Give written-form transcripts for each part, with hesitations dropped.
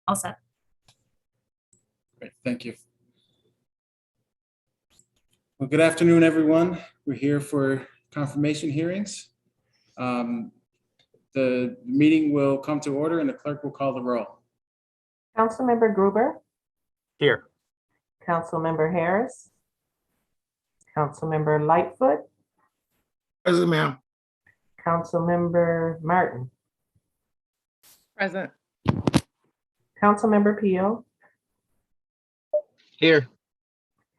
All set. Great, thank you. Well, good afternoon, everyone. We're here for confirmation hearings. The meeting will come to order and the clerk will call the roll. Councilmember Gruber, Here. Councilmember Harris, Councilmember Lightfoot, Present, ma'am. Councilmember Martin, Present. Councilmember Peel, Here.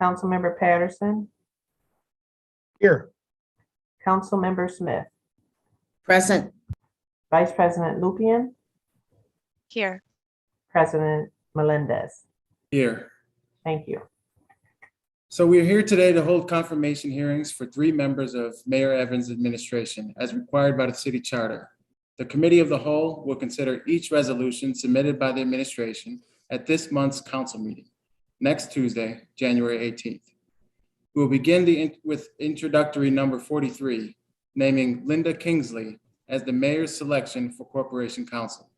Councilmember Patterson, Here. Councilmember Smith, Present. Vice President Lupian, Here. President Melendez. Here. Thank you. So we're here today to hold confirmation hearings for 3 members of Mayor Evans' administration as required by the city charter. The Committee of the Whole will consider each resolution submitted by the administration at this month's council meeting, next Tuesday, January 18th. We will begin with introductory number 43, naming Linda Kingsley as the mayor's selection for Corporation Counsel.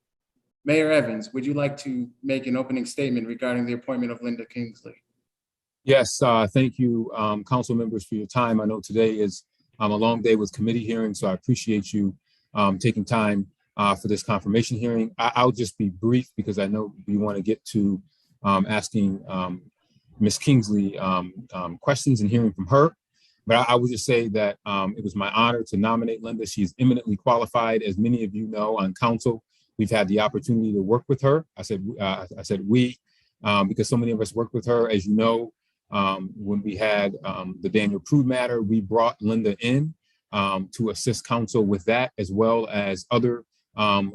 Mayor Evans, would you like to make an opening statement regarding the appointment of Linda Kingsley? Yes, thank you, council members, for your time. I know today is a long day with committee hearings, so I appreciate you taking time for this confirmation hearing. I'll just be brief because I know we want to get to asking Ms. Kingsley questions and hearing from her. But I would just say that it was my honor to nominate Linda. She's eminently qualified. As many of you know, on council, we've had the opportunity to work with her. I said we, because so many of us worked with her. As you know, when we had the Daniel Prude matter, we brought Linda in to assist council with that, as well as other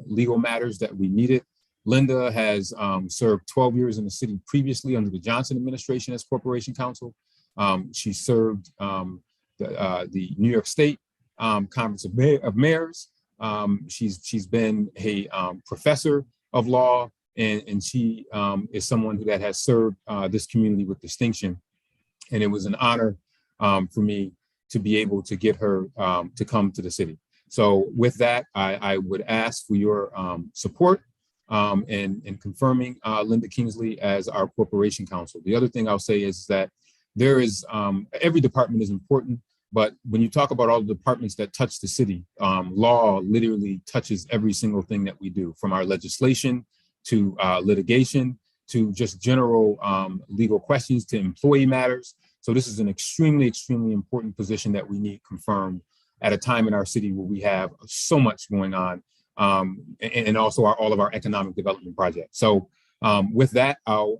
legal matters that we needed. Linda has served 12 years in the city previously under the Johnson administration as corporation counsel. She served the New York State Conference of Mayors. She's been a professor of law, and she is someone that has served this community with distinction. And it was an honor for me to be able to get her to come to the city. So with that, I would ask for your support in confirming Linda Kingsley as our corporation counsel. The other thing I'll say is that there is, every department is important, but when you talk about all the departments that touch the city, law literally touches every single thing that we do, from our legislation to litigation to just general legal questions to employee matters. So this is an extremely, extremely important position that we need confirmed at a time in our city where we have so much going on, and also all of our economic development projects. So with that, I'll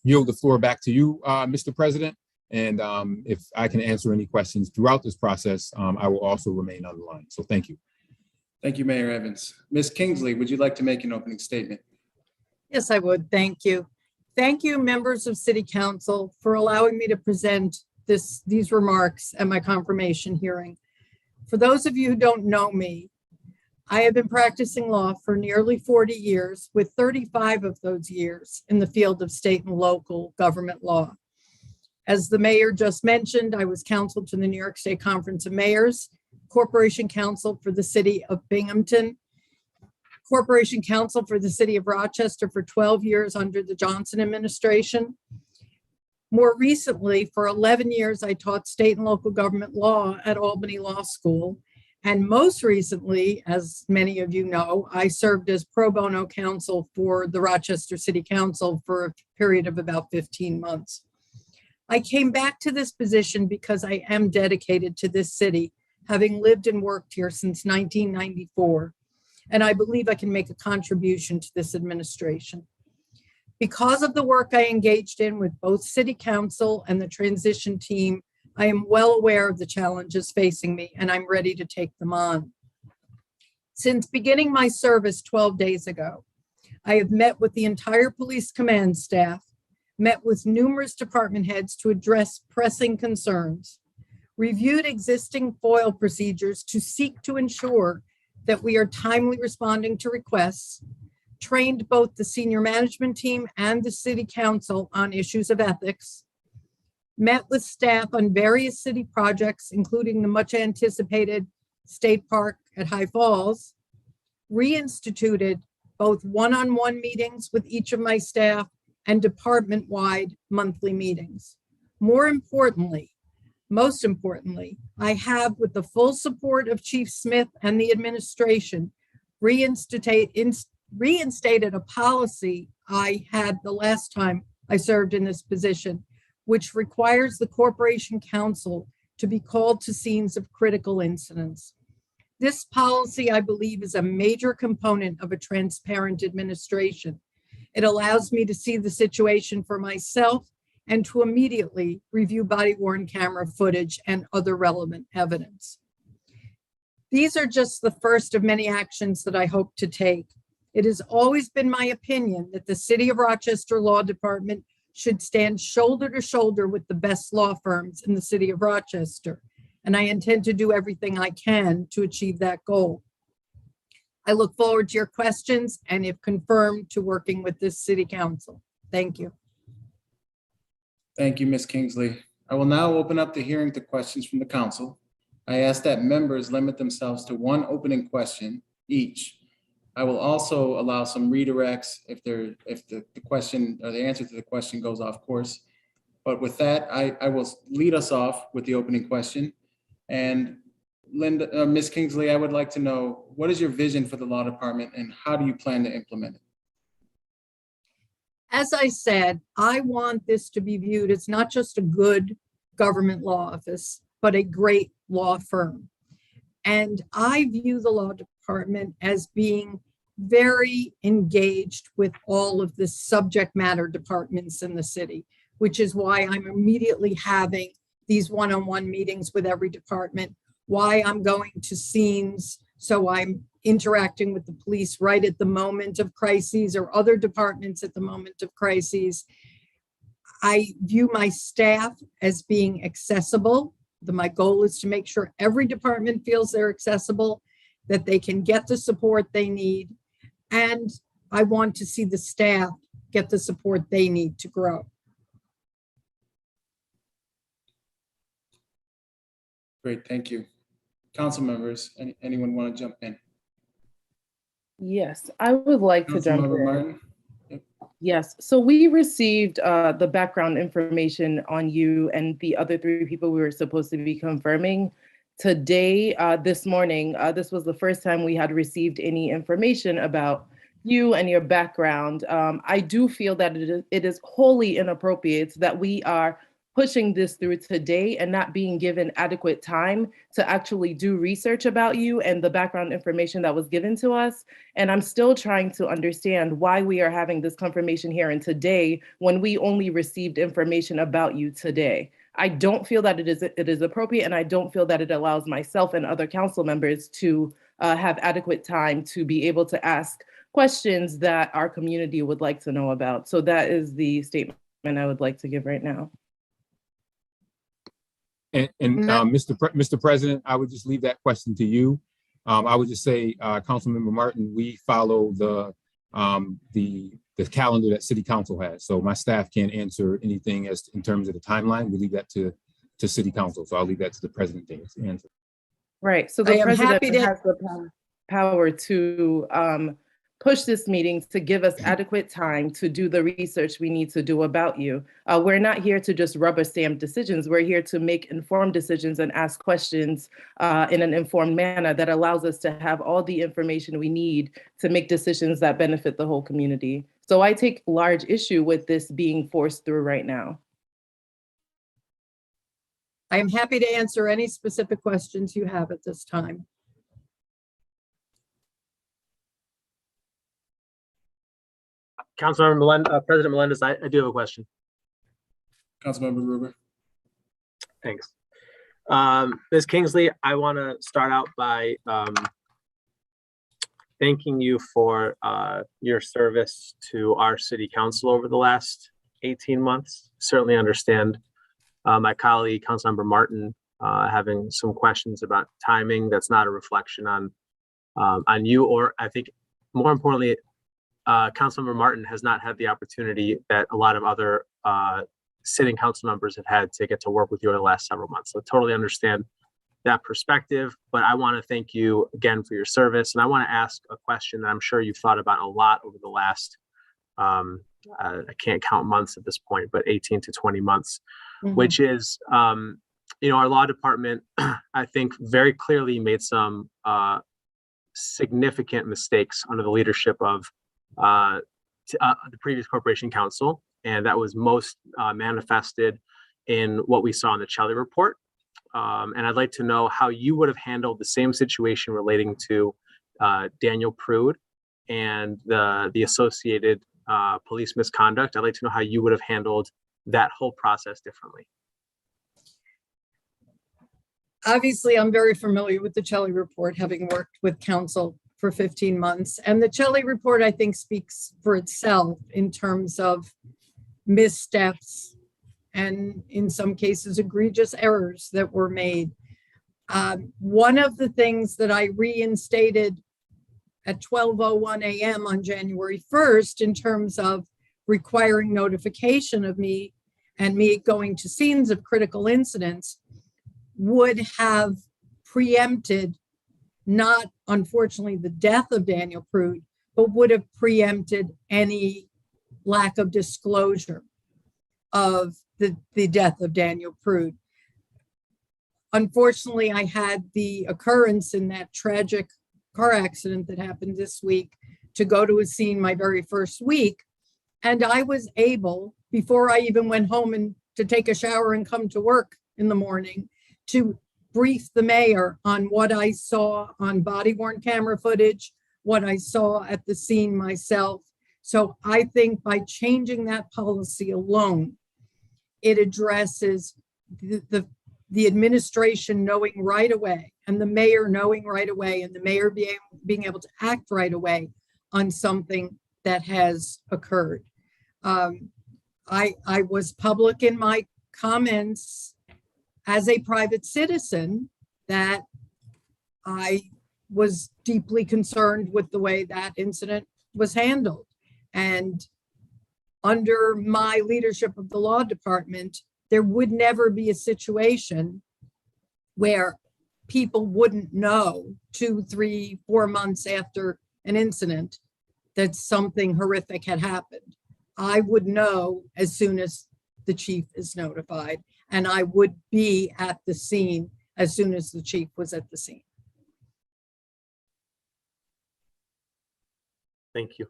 yield the floor back to you, Mr. President. And if I can answer any questions throughout this process, I will also remain on the line. So thank you. Thank you, Mayor Evans. Ms. Kingsley, would you like to make an opening statement? Yes, I would. Thank you. Thank you, members of City Council, for allowing me to present these remarks at my confirmation hearing. For those of you who don't know me, I have been practicing law for nearly 40 years, with 35 of those years in the field of state and local government law. As the mayor just mentioned, I was counsel to the New York State Conference of Mayors, corporation counsel for the city of Binghamton, corporation counsel for the city of Rochester for 12 years under the Johnson administration. More recently, for 11 years, I taught state and local government law at Albany Law School. And most recently, as many of you know, I served as pro bono counsel for the Rochester City Council for a period of about 15 months. I came back to this position because I am dedicated to this city, having lived and worked here since 1994. And I believe I can make a contribution to this administration. Because of the work I engaged in with both City Council and the transition team, I am well aware of the challenges facing me, and I'm ready to take them on. Since beginning my service 12 days ago, I have met with the entire police command staff, met with numerous department heads to address pressing concerns, reviewed existing FOIL procedures to seek to ensure that we are timely responding to requests, trained both the senior management team and the City Council on issues of ethics, met with staff on various city projects, including the much anticipated State Park at High Falls, reinstituted both one-on-one meetings with each of my staff and department-wide monthly meetings. Most importantly, I have, with the full support of Chief Smith and the administration, reinstated a policy I had the last time I served in this position, which requires the corporation counsel to be called to scenes of critical incidents. This policy, I believe, is a major component of a transparent administration. It allows me to see the situation for myself and to immediately review body-worn camera footage and other relevant evidence. These are just the first of many actions that I hope to take. It has always been my opinion that the City of Rochester Law Department should stand shoulder to shoulder with the best law firms in the City of Rochester, and I intend to do everything I can to achieve that goal. I look forward to your questions and, if confirmed, to working with this City Council. Thank you. Thank you, Ms. Kingsley. I will now open up the hearing to questions from the council. I ask that members limit themselves to one opening question each. I will also allow some redirects if the question or the answer to the question goes off course. But with that, I will lead us off with the opening question. And Ms. Kingsley, I would like to know, what is your vision for the law department and how do you plan to implement it? As I said, I want this to be viewed as not just a good government law office, but a great law firm. And I view the law department as being very engaged with all of the subject matter departments in the city, which is why I'm immediately having these one-on-one meetings with every department, why I'm going to scenes, so I'm interacting with the police right at the moment of crises or other departments at the moment of crises. I view my staff as being accessible. My goal is to make sure every department feels they're accessible, that they can get the support they need. And I want to see the staff get the support they need to grow. Great, thank you. Council members, anyone want to jump in? Yes, I would like to jump Councilmember in. Martin? Yes, so we received the background information on you and the other three people we were supposed to be confirming today, this morning. This was the first time we had received any information about you and your background. I do feel that it is wholly inappropriate that we are pushing this through today and not being given adequate time to actually do research about you and the background information that was given to us. And I'm still trying to understand why we are having this confirmation hearing today when we only received information about you today. I don't feel that it is appropriate, and I don't feel that it allows myself and other council members to have adequate time to be able to ask questions that our community would like to know about. So that is the statement I would like to give right now. And Mr. President, I would just leave that question to you. I would just say, Councilmember Martin, we follow the calendar that City Council has. So my staff can't answer anything in terms of the timeline. We leave that to City Council. So I'll leave that to the President to answer. Right. So I the am happy president to- has the power to push this meeting to give us adequate time to do the research we need to do about you. We're not here to just rubber stamp decisions. We're here to make informed decisions and ask questions in an informed manner that allows us to have all the information we need to make decisions that benefit the whole community. So I take large issue with this being forced through right now. I am happy to answer any specific questions you have at this time. Councilmember President Melendez, I do have a question. Councilmember Gruber? Thanks. Ms. Kingsley, I want to start out by thanking you for your service to our city council over the last 18 months. Certainly understand my colleague, Councilmember Martin, having some questions about timing. That's not a reflection on you, or I think more importantly, Councilmember Martin has not had the opportunity that a lot of other sitting council members have had to get to work with you over the last several months. So totally understand that perspective. But I want to thank you again for your service. And I want to ask a question that I'm sure you've thought about a lot over the last, I can't count months at this point, but 18 to 20 months, which is, our law department, I think very clearly made some significant mistakes under the leadership of the previous corporation counsel. And that was most manifested in what we saw in the Shirley report. And I'd like to know how you would have handled the same situation relating to Daniel Prude and the associated police misconduct. I'd like to know how you would have handled that whole process differently. Obviously, I'm very familiar with the Shirley report, having worked with counsel for 15 months. And the Shirley report, I think, speaks for itself in terms of missteps and in some cases egregious errors that were made. One of the things that I reinstated at 12:01 a.m. on January 1st in terms of requiring notification of me and me going to scenes of critical incidents would have preempted, not unfortunately the death of Daniel Prude, but would have preempted any lack of disclosure of the death of Daniel Prude. Unfortunately, I had the occurrence in that tragic car accident that happened this week to go to a scene my very first week. And I was able, before I even went home and to take a shower and come to work in the morning, to brief the mayor on what I saw on body-worn camera footage, what I saw at the scene myself. So I think by changing that policy alone, it addresses the administration knowing right away and the mayor knowing right away and the mayor being able to act right away on something that has occurred. I was public in my comments as a private citizen that I was deeply concerned with the way that incident was handled. And under my leadership of the law department, there would never be a situation where people wouldn't know 2, 3, 4 months after an incident that something horrific had happened. I would know as soon as the chief is notified, and I would be at the scene as soon as the chief was at the scene. Thank you.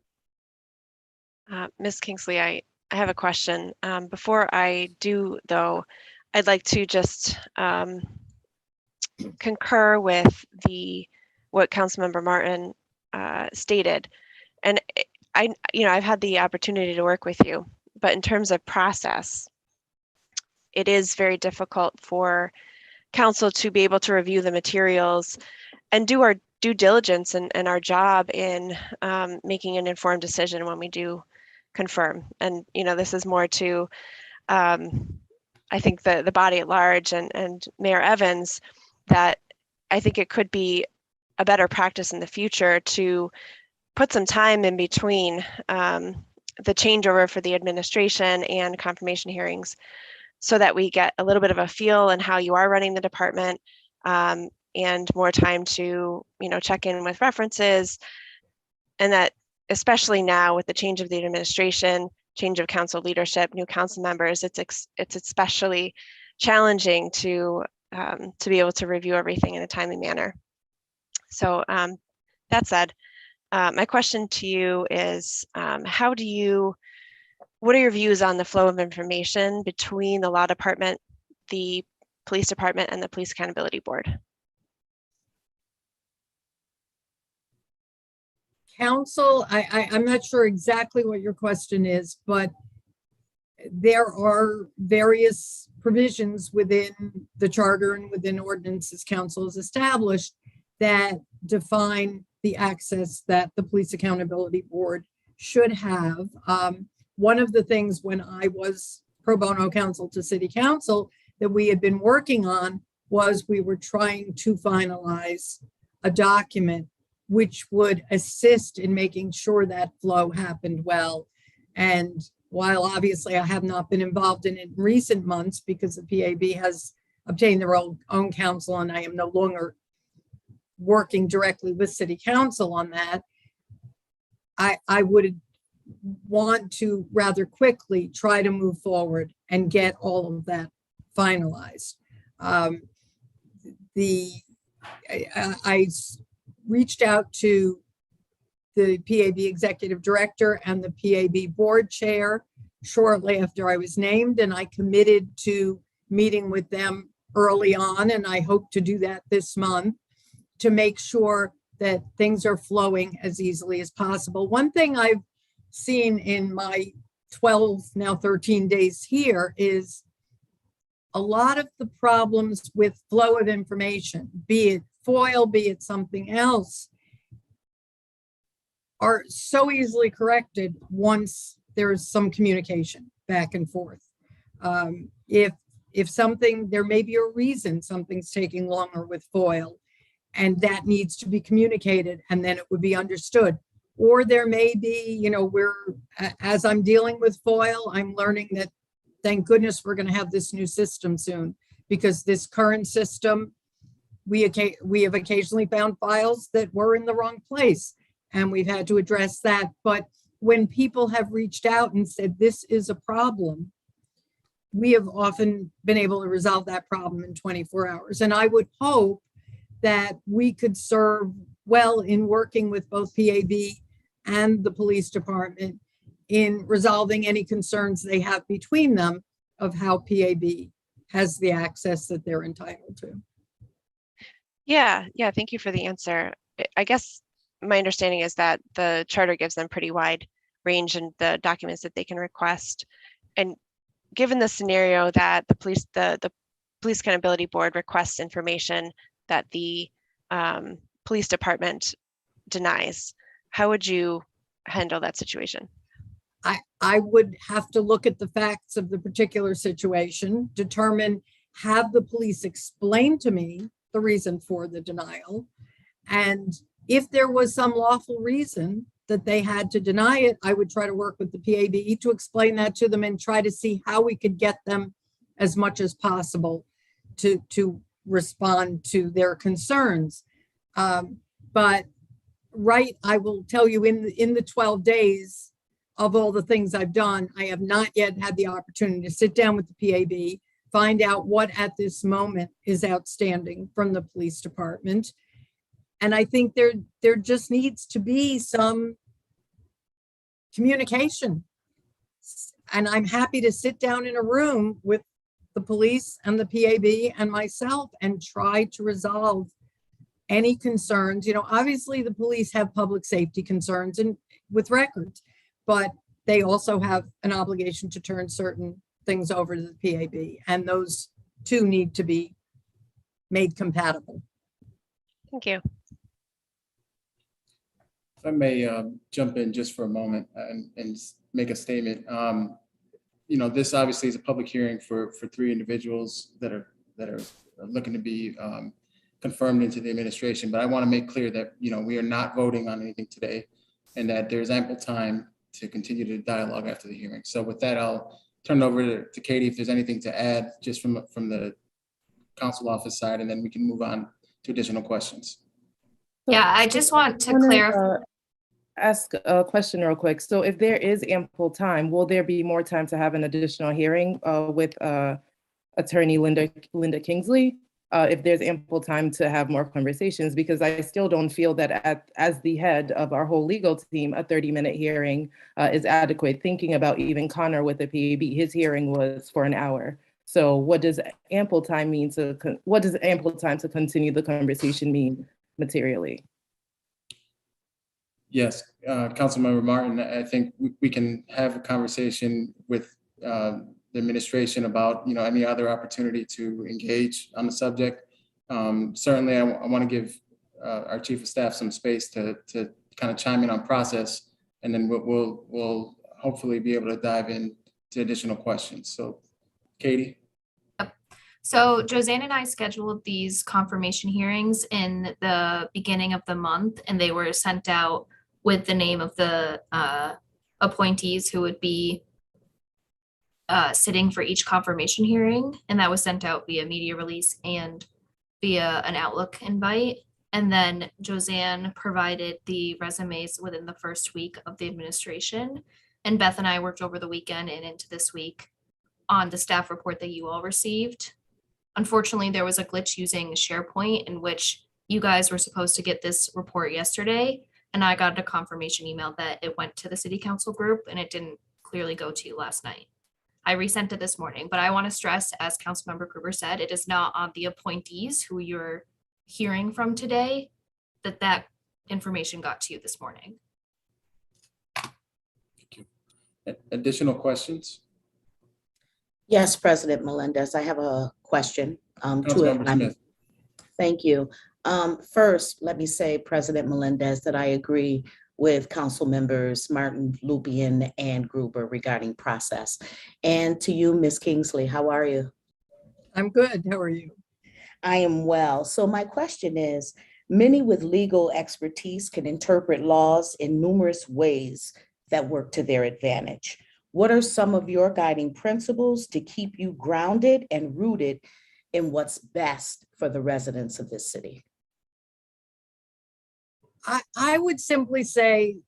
Ms. Kingsley, I have a question. Before I do, though, I'd like to just concur with what Councilmember Martin stated. And I've had the opportunity to work with you, but in terms of process, it is very difficult for council to be able to review the materials and do our due diligence and our job in making an informed decision when we do confirm. And this is more to I think the body at large and Mayor Evans, that I think it could be a better practice in the future to put some time in between the changeover for the administration and confirmation hearings, so that we get a little bit of a feel in how you are running the department, and more time to check in with references. And that especially now with the change of the administration, change of council leadership, new council members, it's especially challenging to be able to review everything in a timely manner. So that said, my question to you is, what are your views on the flow of information between the law department, the police department, and the Police Accountability Board? Council, I'm not sure exactly what your question is, but there are various provisions within the charter and within ordinances council has established that define the access that the Police Accountability Board should have. One of the things when I was pro bono counsel to City Council that we had been working on was we were trying to finalize a document which would assist in making sure that flow happened well. And while obviously I have not been involved in it in recent months because the PAB has obtain their own counsel, and I am no longer working directly with city council on that, I would want to rather quickly try to move forward and get all of that finalized. I reached out to the PAB executive director and the PAB board chair shortly after I was named, and I committed to meeting with them early on, and I hope to do that this month to make sure that things are flowing as easily as possible. One thing I've seen in my 12, now 13 days here is a lot of the problems with flow of information, be it FOIL, be it something else, are so easily corrected once there's some communication back and forth. If something, there may be a reason something's taking longer with FOIL, and that needs to be communicated, and then it would be understood. Or there may be, as I'm dealing with FOIL, I'm learning that thank goodness we're going to have this new system soon, because this current system, we have occasionally found files that were in the wrong place, and we've had to address that. But when people have reached out and said, this is a problem, we have often been able to resolve that problem in 24 hours. And I would hope that we could serve well in working with both PAB and the police department in resolving any concerns they have between them of how PAB has the access that they're entitled to. Yeah, thank you for the answer. I guess my understanding is that the charter gives them pretty wide range in the documents that they can request. And given the scenario that the police accountability board requests information that the police department denies, how would you handle that situation? I would have to look at the facts of the particular situation, determine, have the police explain to me the reason for the denial. And if there was some lawful reason that they had to deny it, I would try to work with the PAB to explain that to them and try to see how we could get them as much as possible to respond to their concerns. But I will tell you, in the 12 days of all the things I've done, I have not yet had the opportunity to sit down with the PAB, find out what at this moment is outstanding from the police department. And I think there just needs to be some communication. And I'm happy to sit down in a room with the police and the PAB and myself and try to resolve any concerns. Obviously the police have public safety concerns and with records, but they also have an obligation to turn certain things over to the PAB, and those two need to be made compatible. Thank you. If I may jump in just for a moment and make a statement. This obviously is a public hearing for 3 individuals that are looking to be confirmed into the administration. But I want to make clear that we are not voting on anything today, and that there's ample time to continue the dialogue after the hearing. So with that, I'll turn it over to Katie if there's anything to add just from the council office side, and then we can move on to additional questions. Yeah, I just want to clarify. Ask a question real quick. So if there is ample time, will there be more time to have an additional hearing with attorney Linda Kingsley? If there's ample time to have more conversations, because I still don't feel that as the head of our whole legal team, a 30-minute hearing is adequate. Thinking about even Connor with the PAB, his hearing was for an hour. So what does ample time mean what does ample time to continue the conversation mean materially? Yes, Councilmember Martin, I think we can have a conversation with the administration about any other opportunity to engage on the subject. Certainly, I want to give our chief of staff some space to kind of chime in on process, and then we'll hopefully be able to dive into additional questions. So, Katie. So Josanne and I scheduled these confirmation hearings in the beginning of the month, and they were sent out with the name of the appointees who would be sitting for each confirmation hearing, and that was sent out via media release and via an Outlook invite. And then Josanne provided the resumes within the first week of the administration. And Beth and I worked over the weekend and into this week on the staff report that you all received. Unfortunately, there was a glitch using SharePoint in which you guys were supposed to get this report yesterday. And I got a confirmation email that it went to the city council group and it didn't clearly go to you last night. I resent it this morning, but I want to stress, as Councilmember Gruber said, it is not on the appointees who you're hearing from today that information got to you this morning. Additional questions? Yes, President Melendez, I have a question. Councilmember Smith. Thank you. First, let me say, President Melendez, that I agree with Council members Martin, Lupien, and Gruber regarding process. And to you, Ms. Kingsley, how are you? I'm good. How are you? I am well. So my question is, many with legal expertise can interpret laws in numerous ways that work to their advantage. What are some of your guiding principles to keep you grounded and rooted in what's best for the residents of this city? I would simply say,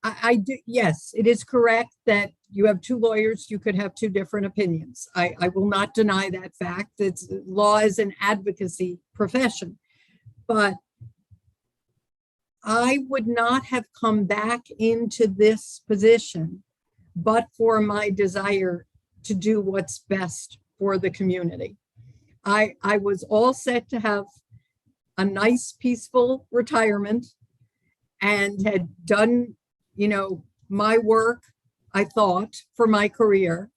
I do, yes, it is correct that you have two lawyers, you could have two different opinions. I will not deny that fact. It's, law is an advocacy profession, but I would not have come back into this position but for my desire to do what's best for the community. I was all set to have a nice, peaceful retirement and had done, you know, my work, I thought, for my career.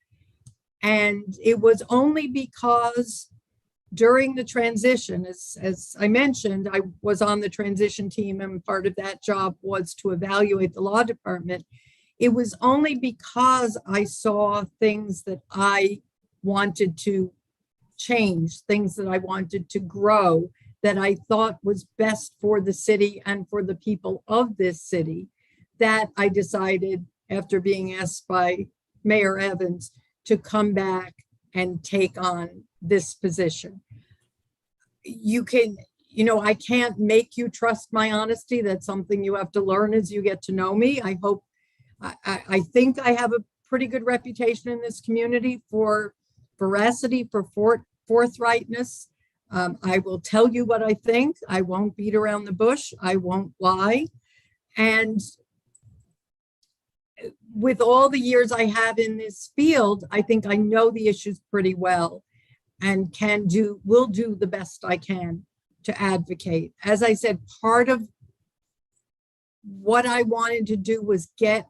And it was only because during the transition, as I mentioned, I was on the transition team, and part of that job was to evaluate the law department. It was only because I saw things that I wanted to change, things that I wanted to grow, that I thought was best for the city and for the people of this city, that I decided, after being asked by Mayor Evans, to come back and take on this position. You can, you know, I can't make you trust my honesty. That's something you have to learn as you get to know me. I hope, I think I have a pretty good reputation in this community for veracity, for forthrightness. I will tell you what I think. I won't beat around the bush. I won't lie. And with all the years I have in this field, I think I know the issues pretty well and will do the best I can to advocate. As I said, part of what I wanted to do was get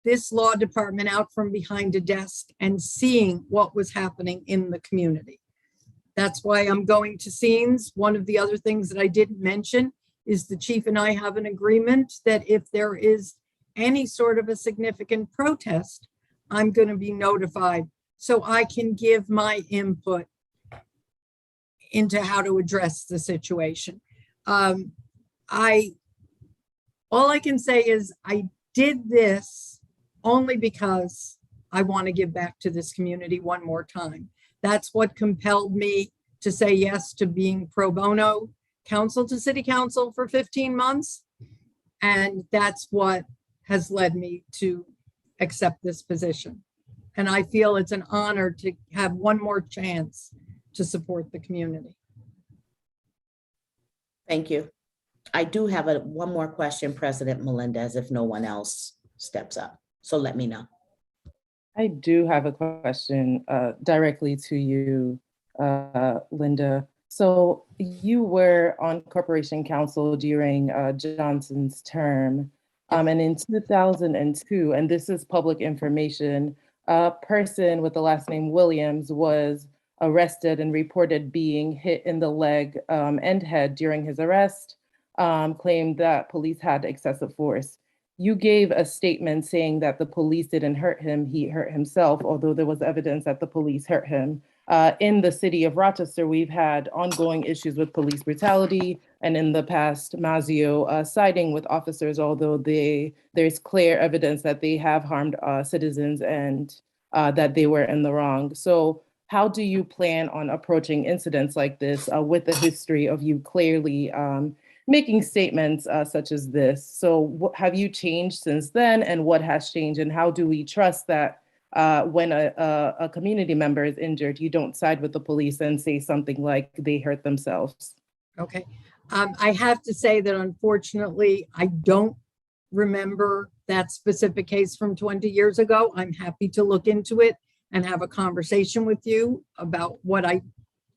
this law department out from behind a desk and seeing what was happening in the community. That's why I'm going to scenes. One of the other things that I didn't mention is the chief and I have an agreement that if there is any sort of a significant protest, I'm going to be notified so I can give my input into how to address the situation. All I can say is I did this only because I want to give back to this community one more time. That's what compelled me to say yes to being pro bono counsel to city council for 15 months. And that's what has led me to accept this position. And I feel it's an honor to have one more chance to support the community. Thank you. I do have one more question, President Melendez, if no one else steps up. So let me know. I do have a question directly to you, Linda. So you were on Corporation Council during Johnson's term. And in 2002, and this is public information, a person with the last name Williams was arrested and reported being hit in the leg and head during his arrest, claimed that police had excessive force. You gave a statement saying that the police didn't hurt him, he hurt himself, although there was evidence that the police hurt him. in the city of Rochester, we've had ongoing issues with police brutality, and in the past, Mazzio siding with officers, although there's clear evidence that they have harmed citizens and that they were in the wrong. So how do you plan on approaching incidents like this with the history of you clearly making statements such as this? So have you changed since then, and what has changed, and how do we trust that when a community member is injured, you don't side with the police and say something like they hurt themselves? Okay. I have to say that unfortunately, I don't remember that specific case from 20 years ago. I'm happy to look into it and have a conversation with you about what I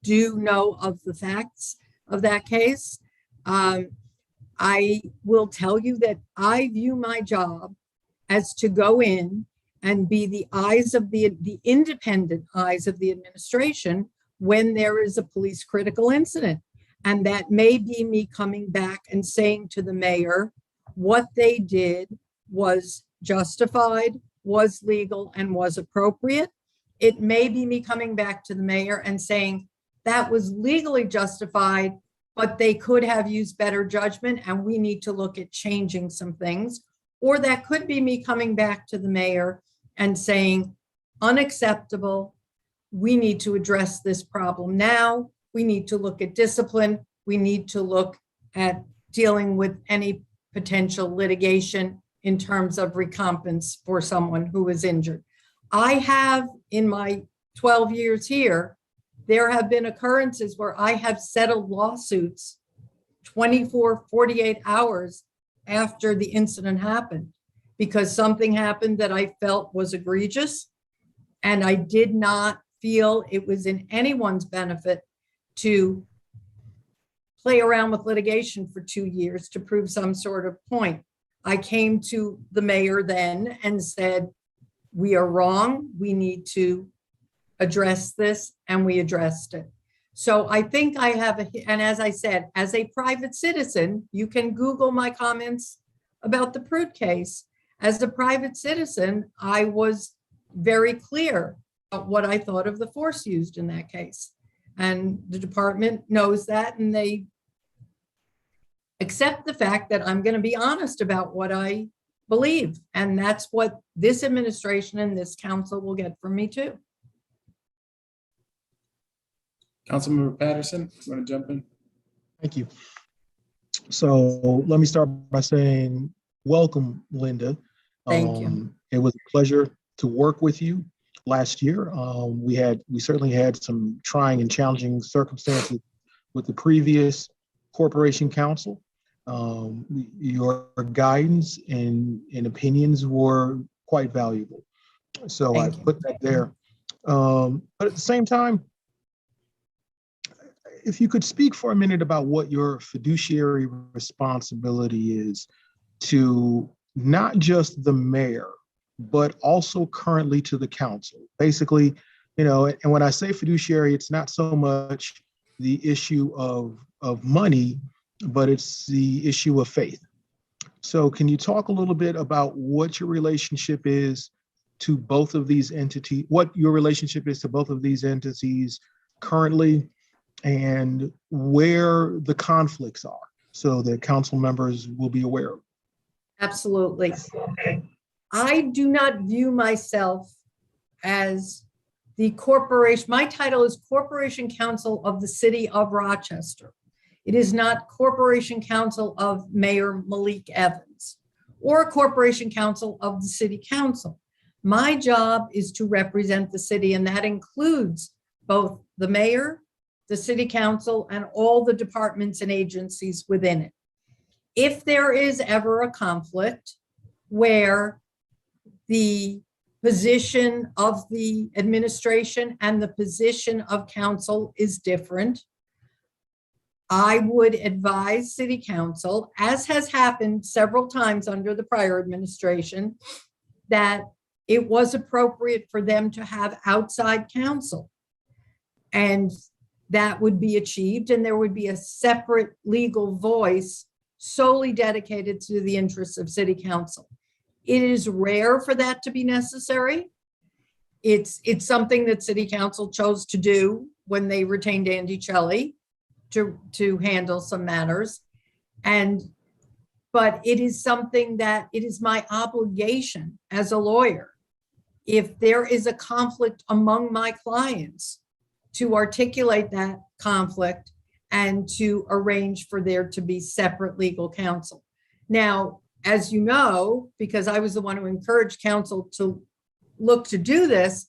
do know of the facts of that case. I will tell you that I view my job as to go in and be the eyes of the independent eyes of the administration when there is a police critical incident. And that may be me coming back and saying to the mayor, what they did was justified, was legal, and was appropriate. It may be me coming back to the mayor and saying that was legally justified, but they could have used better judgment and we need to look at changing some things. Or that could be me coming back to the mayor and saying, unacceptable, we need to address this problem now. We need to look at discipline. We need to look at dealing with any potential litigation in terms of recompense for someone who was injured. I have, in my 12 years here, there have been occurrences where I have settled lawsuits 24, 48 hours after the incident happened because something happened that I felt was egregious, and I did not feel it was in anyone's benefit to play around with litigation for 2 years to prove some sort of point. I came to the mayor then and said, we are wrong, we need to address this, and we addressed it. So I think I have, and as I said, as a private citizen, you can Google my comments about the Prude case. As a private citizen, I was very clear about what I thought of the force used in that case. And the department knows that, and they accept the fact that I'm going to be honest about what I believe. And that's what this administration and this council will get from me too. Councilmember Patterson, you want to jump in? Thank you. So let me start by saying, welcome, Linda. Thank you. It was a pleasure to work with you last year. We certainly had some trying and challenging circumstances with the previous corporation council. Your guidance and opinions were quite valuable. So I put that there. But at the same time, if you could speak for a minute about what your fiduciary responsibility is to not just the mayor, but also currently to the council. Basically, and when I say fiduciary, it's not so much the issue of money, but it's the issue of faith. So can you talk a little bit about what your relationship is to both of these entities, what your relationship is to both of these entities currently, and where the conflicts are so that council members will be aware of? Absolutely. I do not view myself as the corporation. My title is Corporation Counsel of the City of Rochester. It is not Corporation Counsel of Mayor Malik Evans or Corporation Counsel of the City Council. My job is to represent the city, and that includes both the mayor, the city council, and all the departments and agencies within it. If there is ever a conflict where the position of the administration and the position of council is different, I would advise city council, as has happened several times under the prior administration, that it was appropriate for them to have outside counsel. And that would be achieved, and there would be a separate legal voice solely dedicated to the interests of city council. It is rare for that to be necessary. It's something that city council chose to do when they retained Andy Celli to handle some matters. But it is something that it is my obligation as a lawyer, if there is a conflict among my clients, to articulate that conflict and to arrange for there to be separate legal counsel. Now, as you know, because I was the one who encouraged counsel to look to do this,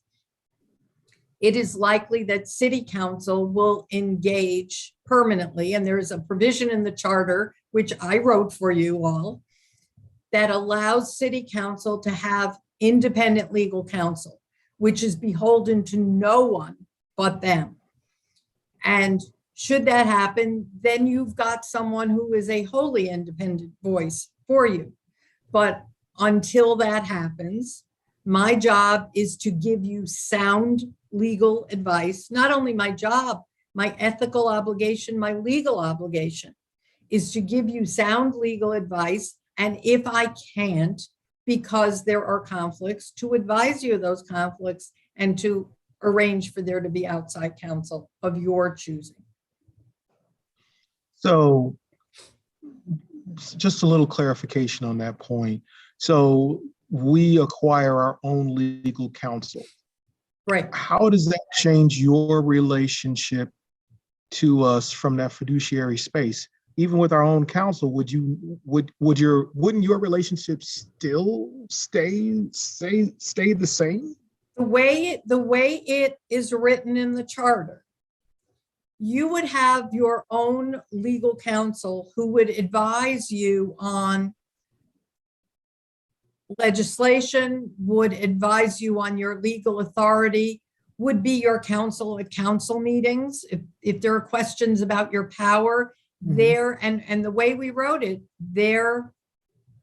it is likely that city council will engage permanently, and there is a provision in the charter, which I wrote for you all, that allows city council to have independent legal counsel, which is beholden to no one but them. And should that happen, then you've got someone who is a wholly independent voice for you. But until that happens, my job is to give you sound legal advice. Not only my job, my ethical obligation, my legal obligation is to give you sound legal advice. And if I can't, because there are conflicts, to advise you of those conflicts and to arrange for there to be outside counsel of your choosing. So just a little clarification on that point. So we acquire our own legal counsel. Right. How does that change your relationship to us from that fiduciary space? Even with our own counsel, wouldn't your relationship still stay the same? The way it is written in the charter, you would have your own legal counsel who would advise you on legislation, would advise you on your legal authority, would be your counsel at council meetings. If there are questions about your power, there, and the way we wrote it, their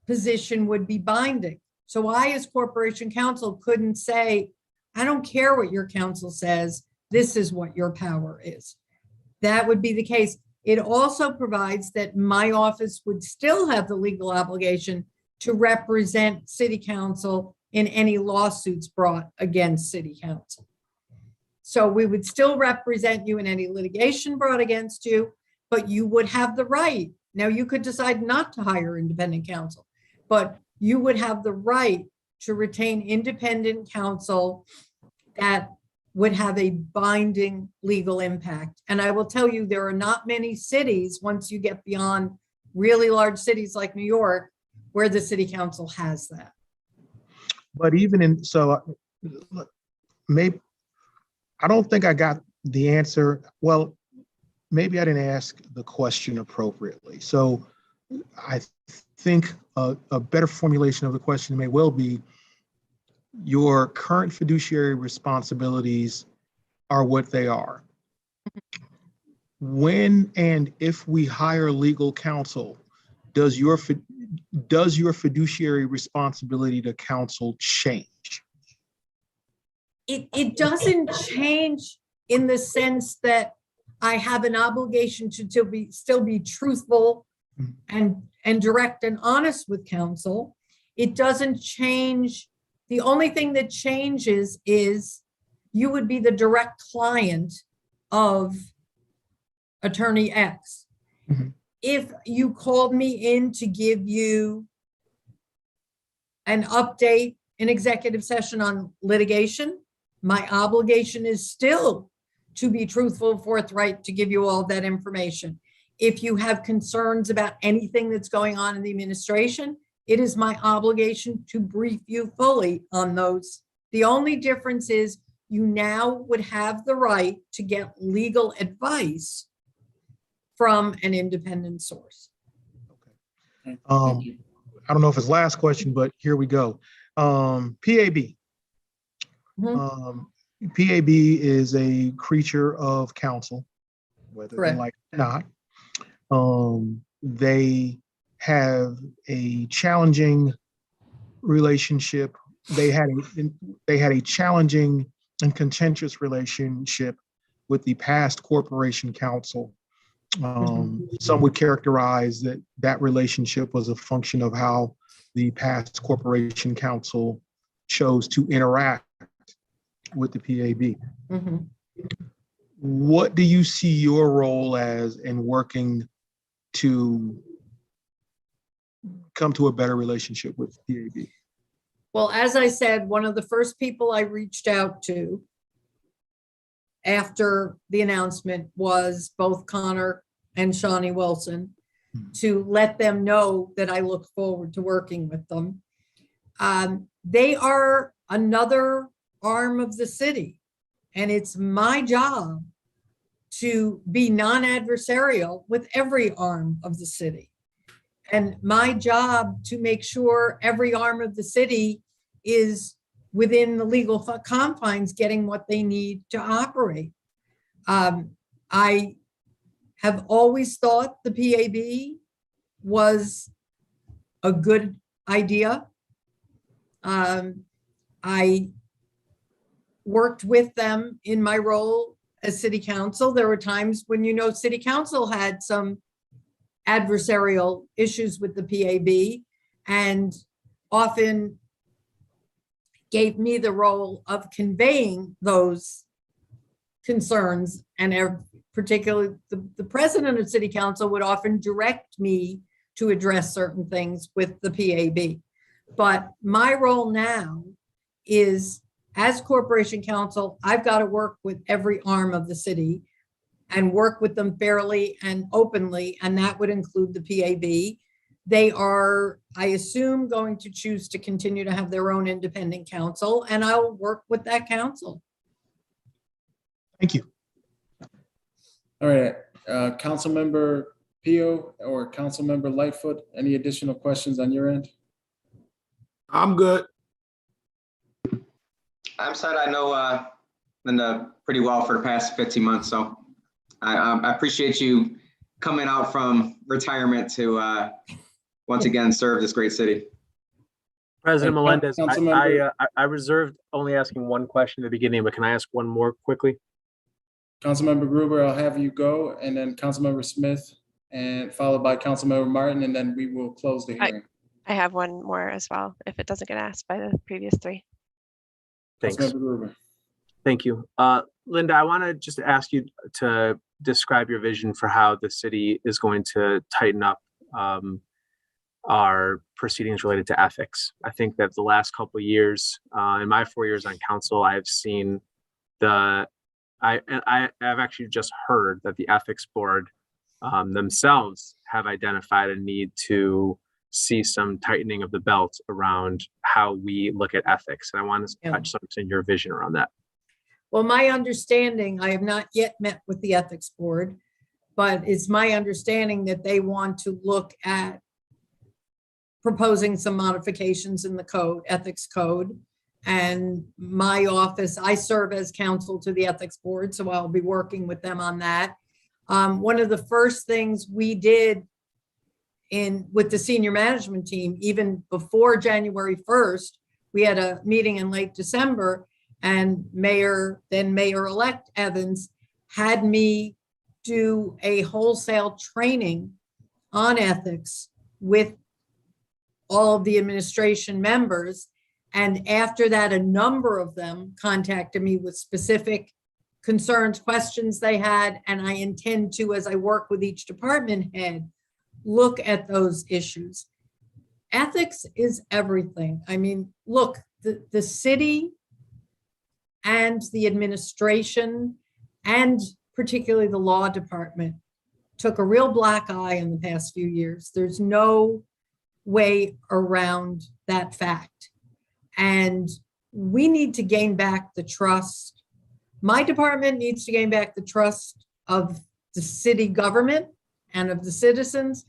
position would be binding. So I, as corporation counsel, couldn't say, I don't care what your counsel says, this is what your power is. That would be the case. It also provides that my office would still have the legal obligation to represent city council in any lawsuits brought against city council. So we would still represent you in any litigation brought against you, but you would have the right. Now, you could decide not to hire independent counsel, but you would have the right to retain independent counsel that would have a binding legal impact. And I will tell you, there are not many cities, once you get beyond really large cities like New York, where the city council has that. But even in, so maybe, I don't think I got the answer. Well, maybe I didn't ask the question appropriately. So I think a better formulation of the question may well be, your current fiduciary responsibilities are what they are. When and if we hire legal counsel, does your fiduciary responsibility to counsel change? It doesn't change in the sense that I have an obligation to still be truthful and direct and honest with counsel. It doesn't change. The only thing that changes is you would be the direct client of Attorney X. If you called me in to give you an update in executive session on litigation, my obligation is still to be truthful, forthright, to give you all that information. If you have concerns about anything that's going on in the administration, it is my obligation to brief you fully on those. The only difference is you now would have the right to get legal advice from an independent source. Okay. I don't know if it's last question, but here we go. PAB. PAB is a creature of counsel, whether they like it or not. They have a challenging relationship. They had a challenging and contentious relationship with the past corporation counsel. Some would characterize that relationship was a function of how the past corporation counsel chose to interact with the PAB. Mhm. What do you see your role as in working to come to a better relationship with PAB? Well, as I said, one of the first people I reached out to after the announcement was both Connor and Shawnee Wilson to let them know that I look forward to working with them. They are another arm of the city, and it's my job to be non-adversarial with every arm of the city. And my job to make sure every arm of the city is within the legal confines, getting what they need to operate. I have always thought the PAB was a good idea. I worked with them in my role as city council. There were times when, city council had some adversarial issues with the PAB and often gave me the role of conveying those concerns, and particularly the president of city council would often direct me to address certain things with the PAB. But my role now is, as corporation counsel, I've got to work with every arm of the city and work with them fairly and openly, and that would include the PAB. They are, I assume, going to choose to continue to have their own independent counsel, and I'll work with that counsel. Thank you. All right, Councilmember Pio or Councilmember Lightfoot, any additional questions on your end? I'm good. I'm sad. I know Linda pretty well for the past 15 months, so I appreciate you coming out from retirement to once again serve this great city. President Hey, Melendez, Councilmember- I reserved only asking one question at the beginning, but can I ask one more quickly? Councilmember Gruber, I'll have you go, and then Councilmember Smith, and followed by Councilmember Martin, and then we will close the hearing. I have one more as well, if it doesn't get asked by the previous three. Thanks. Councilmember Gruber. Thank you. Linda, I want to just ask you to describe your vision for how the city is going to tighten up our proceedings related to ethics. I think that the last couple of years, in my 4 years on council, I've seen I have actually just heard that the ethics board themselves have identified a need to see some tightening of the belt around how we look at ethics. And I want to touch something in your vision around that. Well, my understanding, I have not yet met with the ethics board, but it's my understanding that they want to look at proposing some modifications in the code, ethics code. And my office, I serve as counsel to the ethics board, so I'll be working with them on that. One of the first things we did with the senior management team, even before January 1st, we had a meeting in late December, and then Mayor-elect Evans had me do a wholesale training on ethics with all of the administration members. And after that, a number of them contacted me with specific concerns, questions they had, and I intend to, as I work with each department head, look at those issues. Ethics is everything. I mean, look, the city and the administration, and particularly the law department, took a real black eye in the past few years. There's no way around that fact. And we need to gain back the trust. My department needs to gain back the trust of the city government and of the citizens,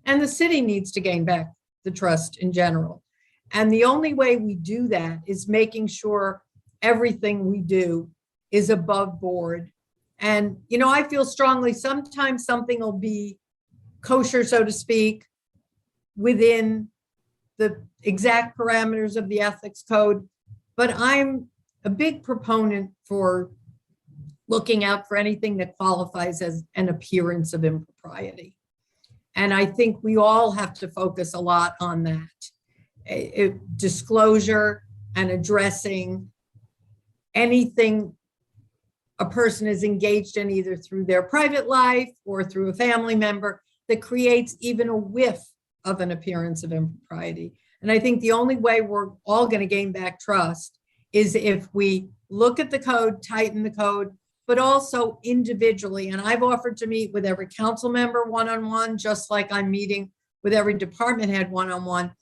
and the city needs to gain back the trust in general. And the only way we do that is making sure everything we do is above board. And, I feel strongly sometimes something will be kosher, so to speak, within the exact parameters of the ethics code. But I'm a big proponent for looking out for anything that qualifies as an appearance of impropriety. And I think we all have to focus a lot on that. Disclosure and addressing anything a person is engaged in, either through their private life or through a family member, that creates even a whiff of an appearance of impropriety. And I think the only way we're all going to gain back trust is if we look at the code, tighten the code, but also individually. And I've offered to meet with every council member one-on-one, just like I'm meeting with every department head one-on-one,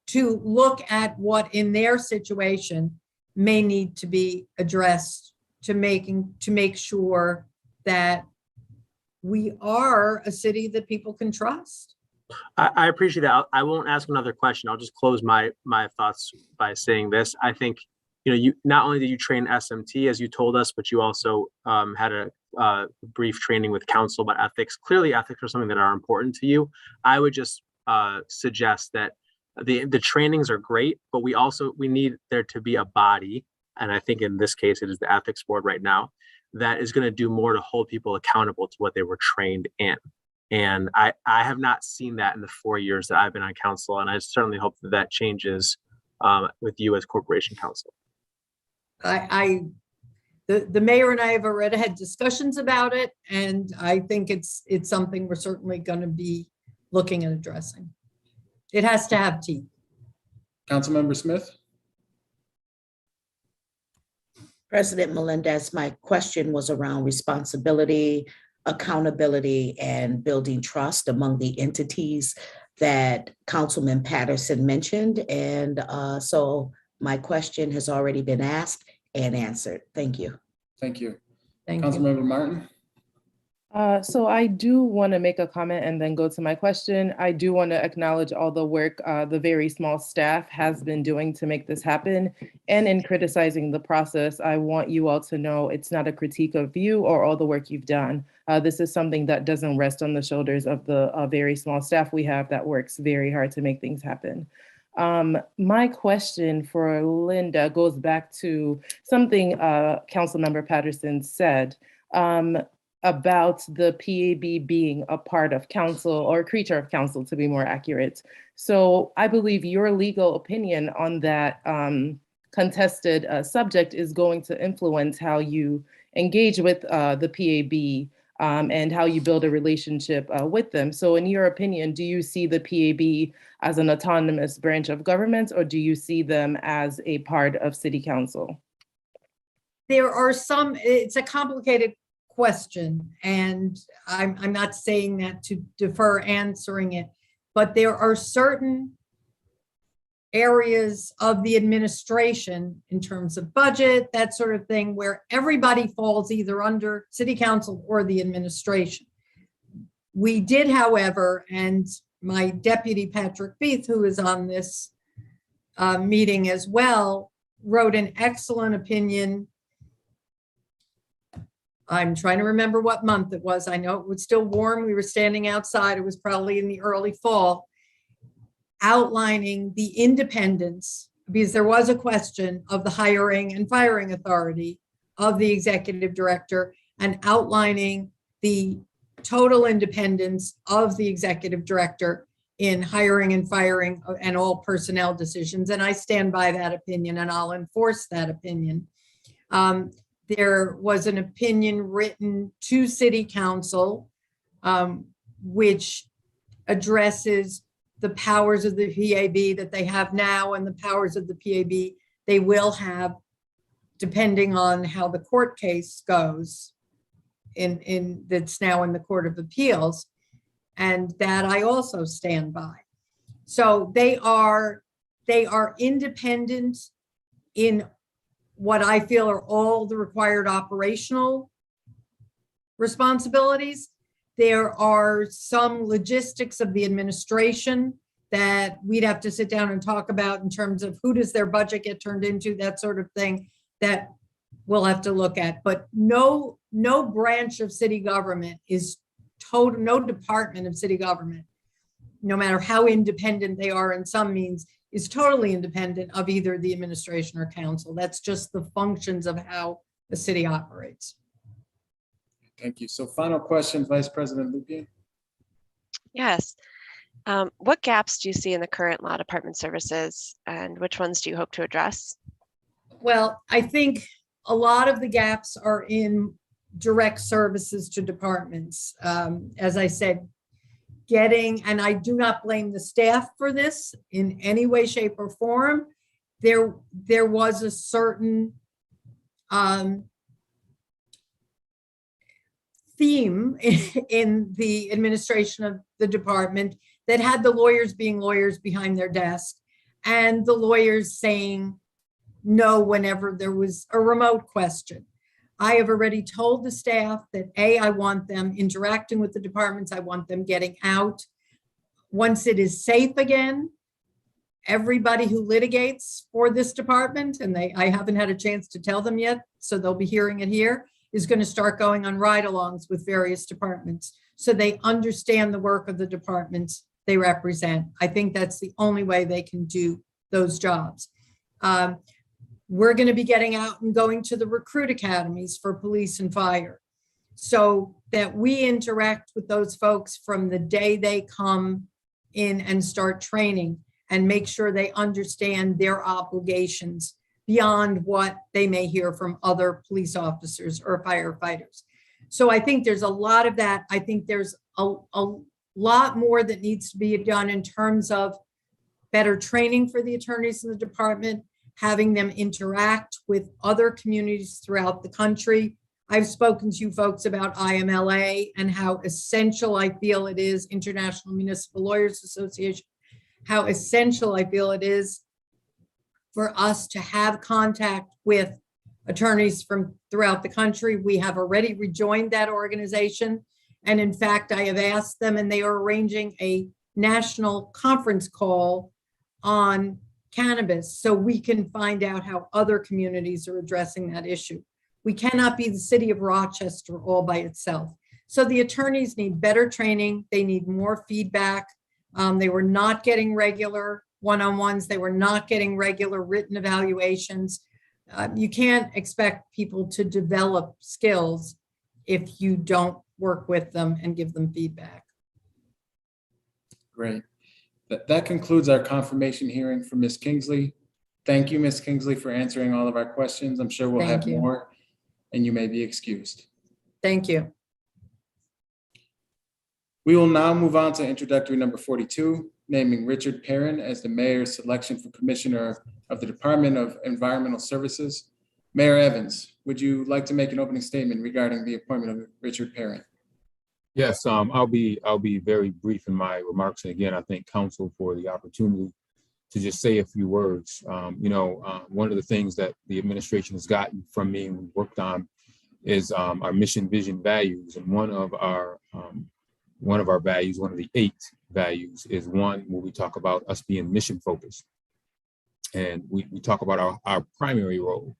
to look at what in their situation may need to be addressed to make sure that we are a city that people can trust. I appreciate that. I won't ask another question. I'll just close my thoughts by saying this. I think, you not only did you train SMT as you told us, but you also had a brief training with counsel about ethics. Clearly, ethics are something that are important to you. I would just suggest that the trainings are great, but we need there to be a body, and I think in this case it is the ethics board right now, that is going to do more to hold people accountable to what they were trained in. And I have not seen that in the 4 years that I've been on council, and I certainly hope that changes with you as corporation counsel. The mayor and I have already had discussions about it, and I think it's something we're certainly going to be looking at addressing. It has to have teeth. Councilmember Smith. President Melendez, my question was around responsibility, accountability, and building trust among the entities that Councilman Patterson mentioned. And so my question has already been asked and answered. Thank you. Thank you. Thank you. Councilmember Martin. So I do want to make a comment and then go to my question. I do want to acknowledge all the work the very small staff has been doing to make this happen. And in criticizing the process, I want you all to know it's not a critique of you or all the work you've done. This is something that doesn't rest on the shoulders of the very small staff we have that works very hard to make things happen. My question for Linda goes back to something Councilmember Patterson said. About the PAB being a part of council, or a creature of council to be more accurate. So I believe your legal opinion on that contested subject is going to influence how you engage with the PAB and how you build a relationship with them. So in your opinion, do you see the PAB as an autonomous branch of government, or do you see them as a part of city council? There are some, it's a complicated question, and I'm not saying that to defer answering it, but there are certain areas of the administration in terms of budget, that sort of thing, where everybody falls either under city council or the administration. We did, however, and my deputy Patrick Beath, who is on this meeting as well, wrote an excellent opinion. I'm trying to remember what month it was. I know it was still warm. We were standing outside. It was probably in the early fall, outlining the independence, because there was a question of the hiring and firing authority of the executive director, and outlining the total independence of the executive director in hiring and firing and all personnel decisions. And I stand by that opinion, and I'll enforce that opinion. There was an opinion written to City Council, which addresses the powers of the PAB that they have now and the powers of the PAB they will have, depending on how the court case goes in that's now in the Court of Appeals, and that I also stand by. So they are independent in what I feel are all the required operational responsibilities. There are some logistics of the administration that we'd have to sit down and talk about in terms of who does their budget get turned into, that sort of thing, that we'll have to look at. But no branch of city government is total, no department of city government, no matter how independent they are in some means, is totally independent of either the administration or council. That's just the functions of how the city operates. Thank you. So final question, Vice President Lupien. Yes. What gaps do you see in the current law department services, and which ones do you hope to address? Well, I think a lot of the gaps are in direct services to departments. As I said, and I do not blame the staff for this in any way, shape, or form. There was a certain theme in the administration of the department that had the lawyers being lawyers behind their desk and the lawyers saying no whenever there was a remote question. I have already told the staff that I want them interacting with the departments. I want them getting out. Once it is safe again, everybody who litigates for this department, and I haven't had a chance to tell them yet, so they'll be hearing it here, is going to start going on ride-alongs with various departments so they understand the work of the departments they represent. I think that's the only way they can do those jobs. We're going to be getting out and going to the recruit academies for police and fire so that we interact with those folks from the day they come in and start training and make sure they understand their obligations beyond what they may hear from other police officers or firefighters. So I think there's a lot of that. I think there's a lot more that needs to be done in terms of better training for the attorneys in the department, having them interact with other communities throughout the country. I've spoken to you folks about IMLA and how essential I feel it is, International Municipal Lawyers Association, how essential I feel it is for us to have contact with attorneys from throughout the country. We have already rejoined that organization. And in fact, I have asked them and they are arranging a national conference call on cannabis so we can find out how other communities are addressing that issue. We cannot be the city of Rochester all by itself. So the attorneys need better training. They need more feedback. They were not getting regular one-on-ones. They were not getting regular written evaluations. You can't expect people to develop skills if you don't work with them and give them feedback. Great. That concludes our confirmation hearing for Ms. Kingsley. Thank you, Ms. Kingsley, for answering all of our questions. I'm sure we'll have more, and you may be excused. Thank you. We will now move on to introductory number 42, naming Richard Perrin as the mayor's selection for Commissioner of the Department of Environmental Services. Mayor Evans, would you like to make an opening statement regarding the appointment of Richard Perrin? Yes, I'll be very brief in my remarks. And again, I thank counsel for the opportunity to just say a few words. One of the things that the administration has gotten from me and we worked on is our mission, vision, values. And one of our values, one of the 8 values, is one where we talk about us being mission focused. And we talk about our primary role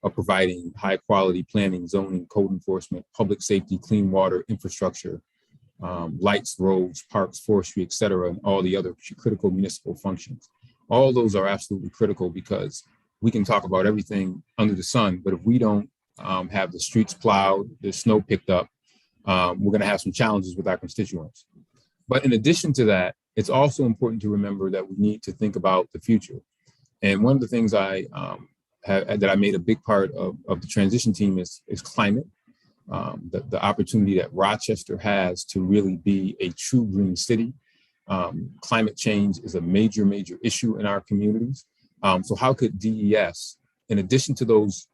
of providing high quality planning, zoning, code enforcement, public safety, clean water, infrastructure, lights, roads, parks, forestry, et cetera, and all the other critical municipal functions. All those are absolutely critical because we can talk about everything under the sun, but if we don't have the streets plowed, the snow picked up, we're going to have some challenges with our constituents. But in addition to that, it's also important to remember that we need to think about the future. And one of the things that I made a big part of the transition team is climate, the opportunity that Rochester has to really be a true green city. Climate change is a major, major issue in our communities. So how could DES, in addition to those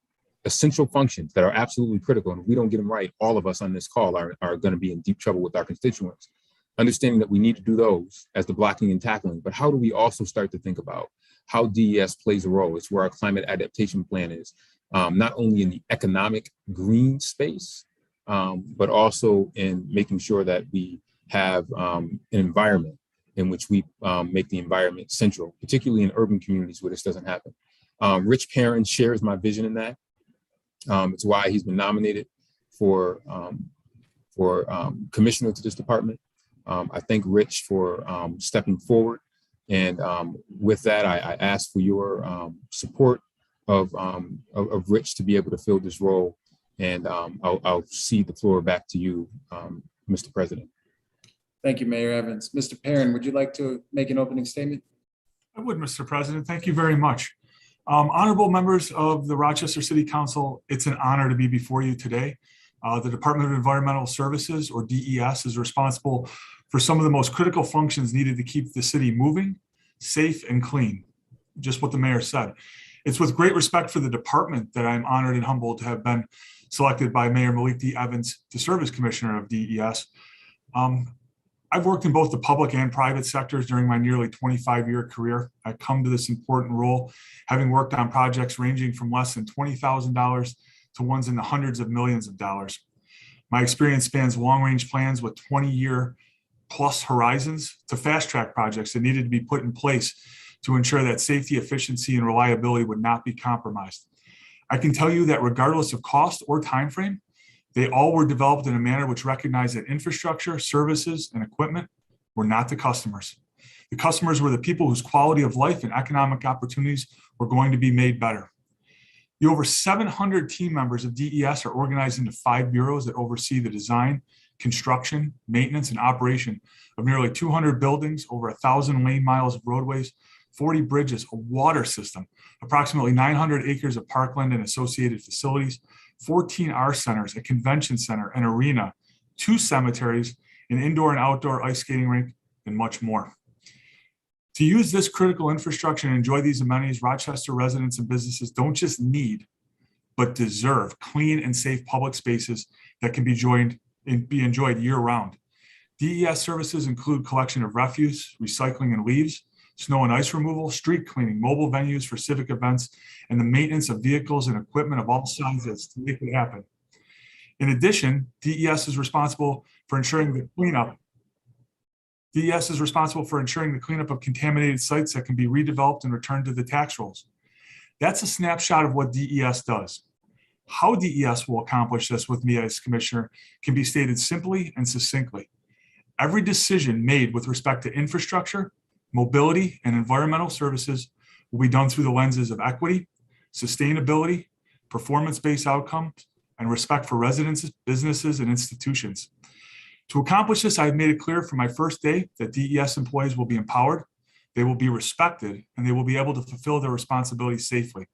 essential functions that are absolutely critical, and if we don't get them right, all of us on this call are going to be in deep trouble with our constituents, understanding that we need to do those as the blocking and tackling, but how do we also start to think about how DES plays a role? It's where our climate adaptation plan is, not only in the economic green space, but also in making sure that we have an environment in which we make the environment central, particularly in urban communities where this doesn't happen. Rich Perrin shares my vision in that. It's why he's been nominated for commissioner to this department. I thank Rich for stepping forward. And with that, I ask for your support of Rich to be able to fill this role. And I'll cede the floor back to you, Mr. President. Thank you, Mayor Evans. Mr. Perrin, would you like to make an opening statement? I would, Mr. President. Thank you very much. Honorable members of the Rochester City Council, it's an honor to be before you today. The Department of Environmental Services, or DES, is responsible for some of the most critical functions needed to keep the city moving, safe, and clean. Just what the mayor said. It's with great respect for the department that I'm honored and humbled to have been selected by Mayor Malik D. Evans to serve as Commissioner of DES. I've worked in both the public and private sectors during my nearly 25-year career. I come to this important role having worked on projects ranging from less than $20,000 to ones in the hundreds of millions of dollars. My experience spans long-range plans with 20-year plus horizons to fast-track projects that needed to be put in place to ensure that safety, efficiency, and reliability would not be compromised. I can tell you that regardless of cost or timeframe, they all were developed in a manner which recognized that infrastructure, services, and equipment were not the customers. The customers were the people whose quality of life and economic opportunities were going to be made better. The over 700 team members of DES are organized into 5 bureaus that oversee the design, construction, maintenance, and operation of nearly 200 buildings, over 1,000 lane miles of roadways, 40 bridges, a water system, approximately 900 acres of parkland and associated facilities, 14 art centers, a convention center, an arena, 2 cemeteries, an indoor and outdoor ice skating rink, and much more. To use this critical infrastructure and enjoy these amenities, Rochester residents and businesses don't just need, but deserve clean and safe public spaces that can be enjoyed year-round. DES services include collection of refuse, recycling and leaves, snow and ice removal, street cleaning, mobile venues for civic events, and the maintenance of vehicles and equipment of all sizes to make it happen. In addition, DES is responsible for ensuring the cleanup. DES is responsible for ensuring the cleanup of contaminated sites that can be redeveloped and returned to the tax rolls. That's a snapshot of what DES does. How DES will accomplish this with me as Commissioner can be stated simply and succinctly. Every decision made with respect to infrastructure, mobility, and environmental services will be done through the lenses of equity, sustainability, performance-based outcomes, and respect for residents, businesses, and institutions. To accomplish this, I have made it clear from my first day that DES employees will be empowered, they will be respected, and they will be able to fulfill their responsibilities safely.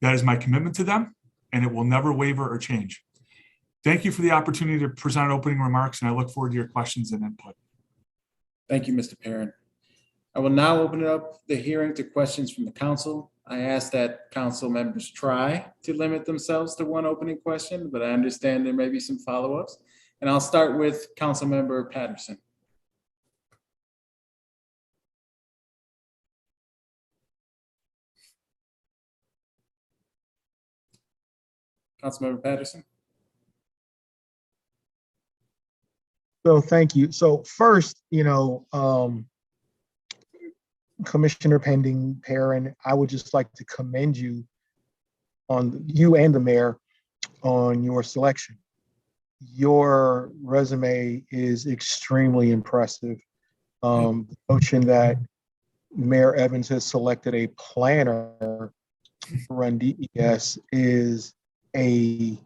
That is my commitment to them, and it will never waver or change. Thank you for the opportunity to present opening remarks, and I look forward to your questions and input. Thank you, Mr. Perrin. I will now open up the hearing to questions from the council. I ask that council members try to limit themselves to one opening question, but I understand there may be some follow-ups. And I'll start with Councilmember Patterson. Councilmember Patterson. So thank you. So first, Commissioner Pending Perrin, I would just like to commend you and the mayor on your selection. Your resume is extremely impressive. The notion that Mayor Evans has selected a planner to run DES is a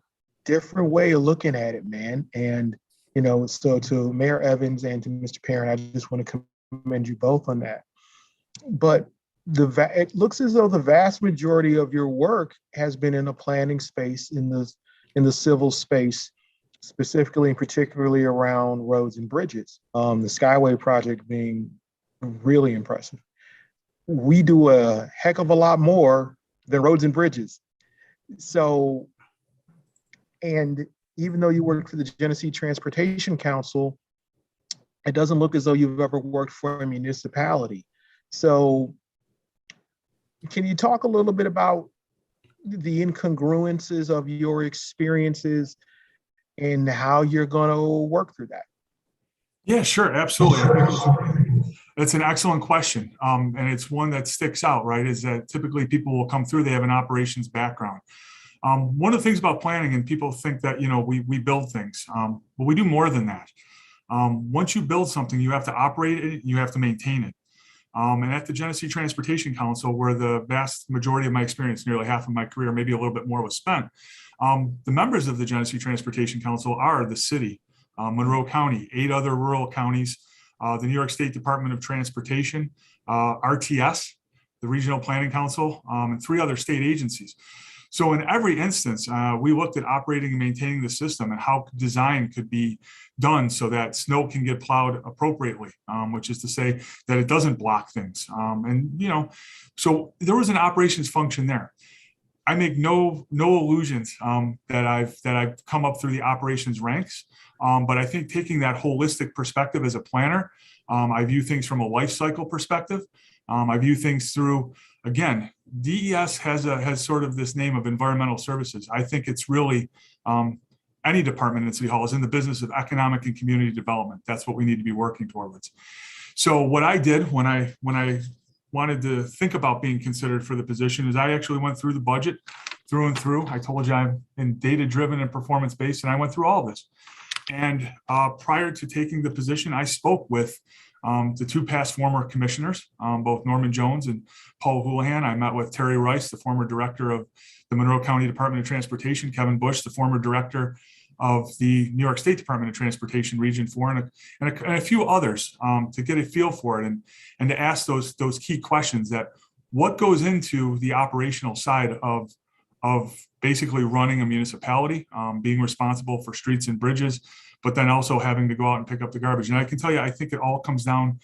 different way of looking at it, man. And, so to Mayor Evans and to Mr. Perrin, I just want to commend you both on that. But it looks as though the vast majority of your work has been in the planning space, in the civil space, specifically and particularly around roads and bridges. The Skyway project being really impressive. We do a heck of a lot more than roads and bridges. So, and even though you work for the Genesee Transportation Council, it doesn't look as though you've ever worked for a municipality. So can you talk a little bit about the incongruences of your experiences and how you're going to work through that? Yeah, sure, absolutely. It's an excellent question. And it's one that sticks out, right? Is that typically people will come through, they have an operations background. One of the things about planning, and people think that, we build things, but we do more than that. Once you build something, you have to operate it, you have to maintain it. And at the Genesee Transportation Council, where the vast majority of my experience, nearly half of my career, maybe a little bit more, was spent, the members of the Genesee Transportation Council are the city, Monroe County, 8 other rural counties, the New York State Department of Transportation, RTS, the Regional Planning Council, and 3 other state agencies. So in every instance, we looked at operating and maintaining the system and how design could be done so that snow can get plowed appropriately, which is to say that it doesn't block things. So there was an operations function there. I make no illusions that I've come up through the operations ranks, but I think taking that holistic perspective as a planner, I view things from a life cycle perspective. I view things through, again, DES has sort of this name of environmental services. I think it's really any department in City Hall is in the business of economic and community development. That's what we need to be working towards. So what I did when I wanted to think about being considered for the position is I actually went through the budget through and through. I told you I'm in data-driven and performance-based, and I went through all of this. And prior to taking the position, I spoke with the 2 past former commissioners, both Norman Jones and Paul Houlihan. I met with Terry Rice, the former director of the Monroe County Department of Transportation, Kevin Bush, the former director of the New York State Department of Transportation, Region 4, and a few others to get a feel for it and to ask those key questions that what goes into the operational side of basically running a municipality, being responsible for streets and bridges, but then also having to go out and pick up the garbage. And I can tell you, I think it all comes down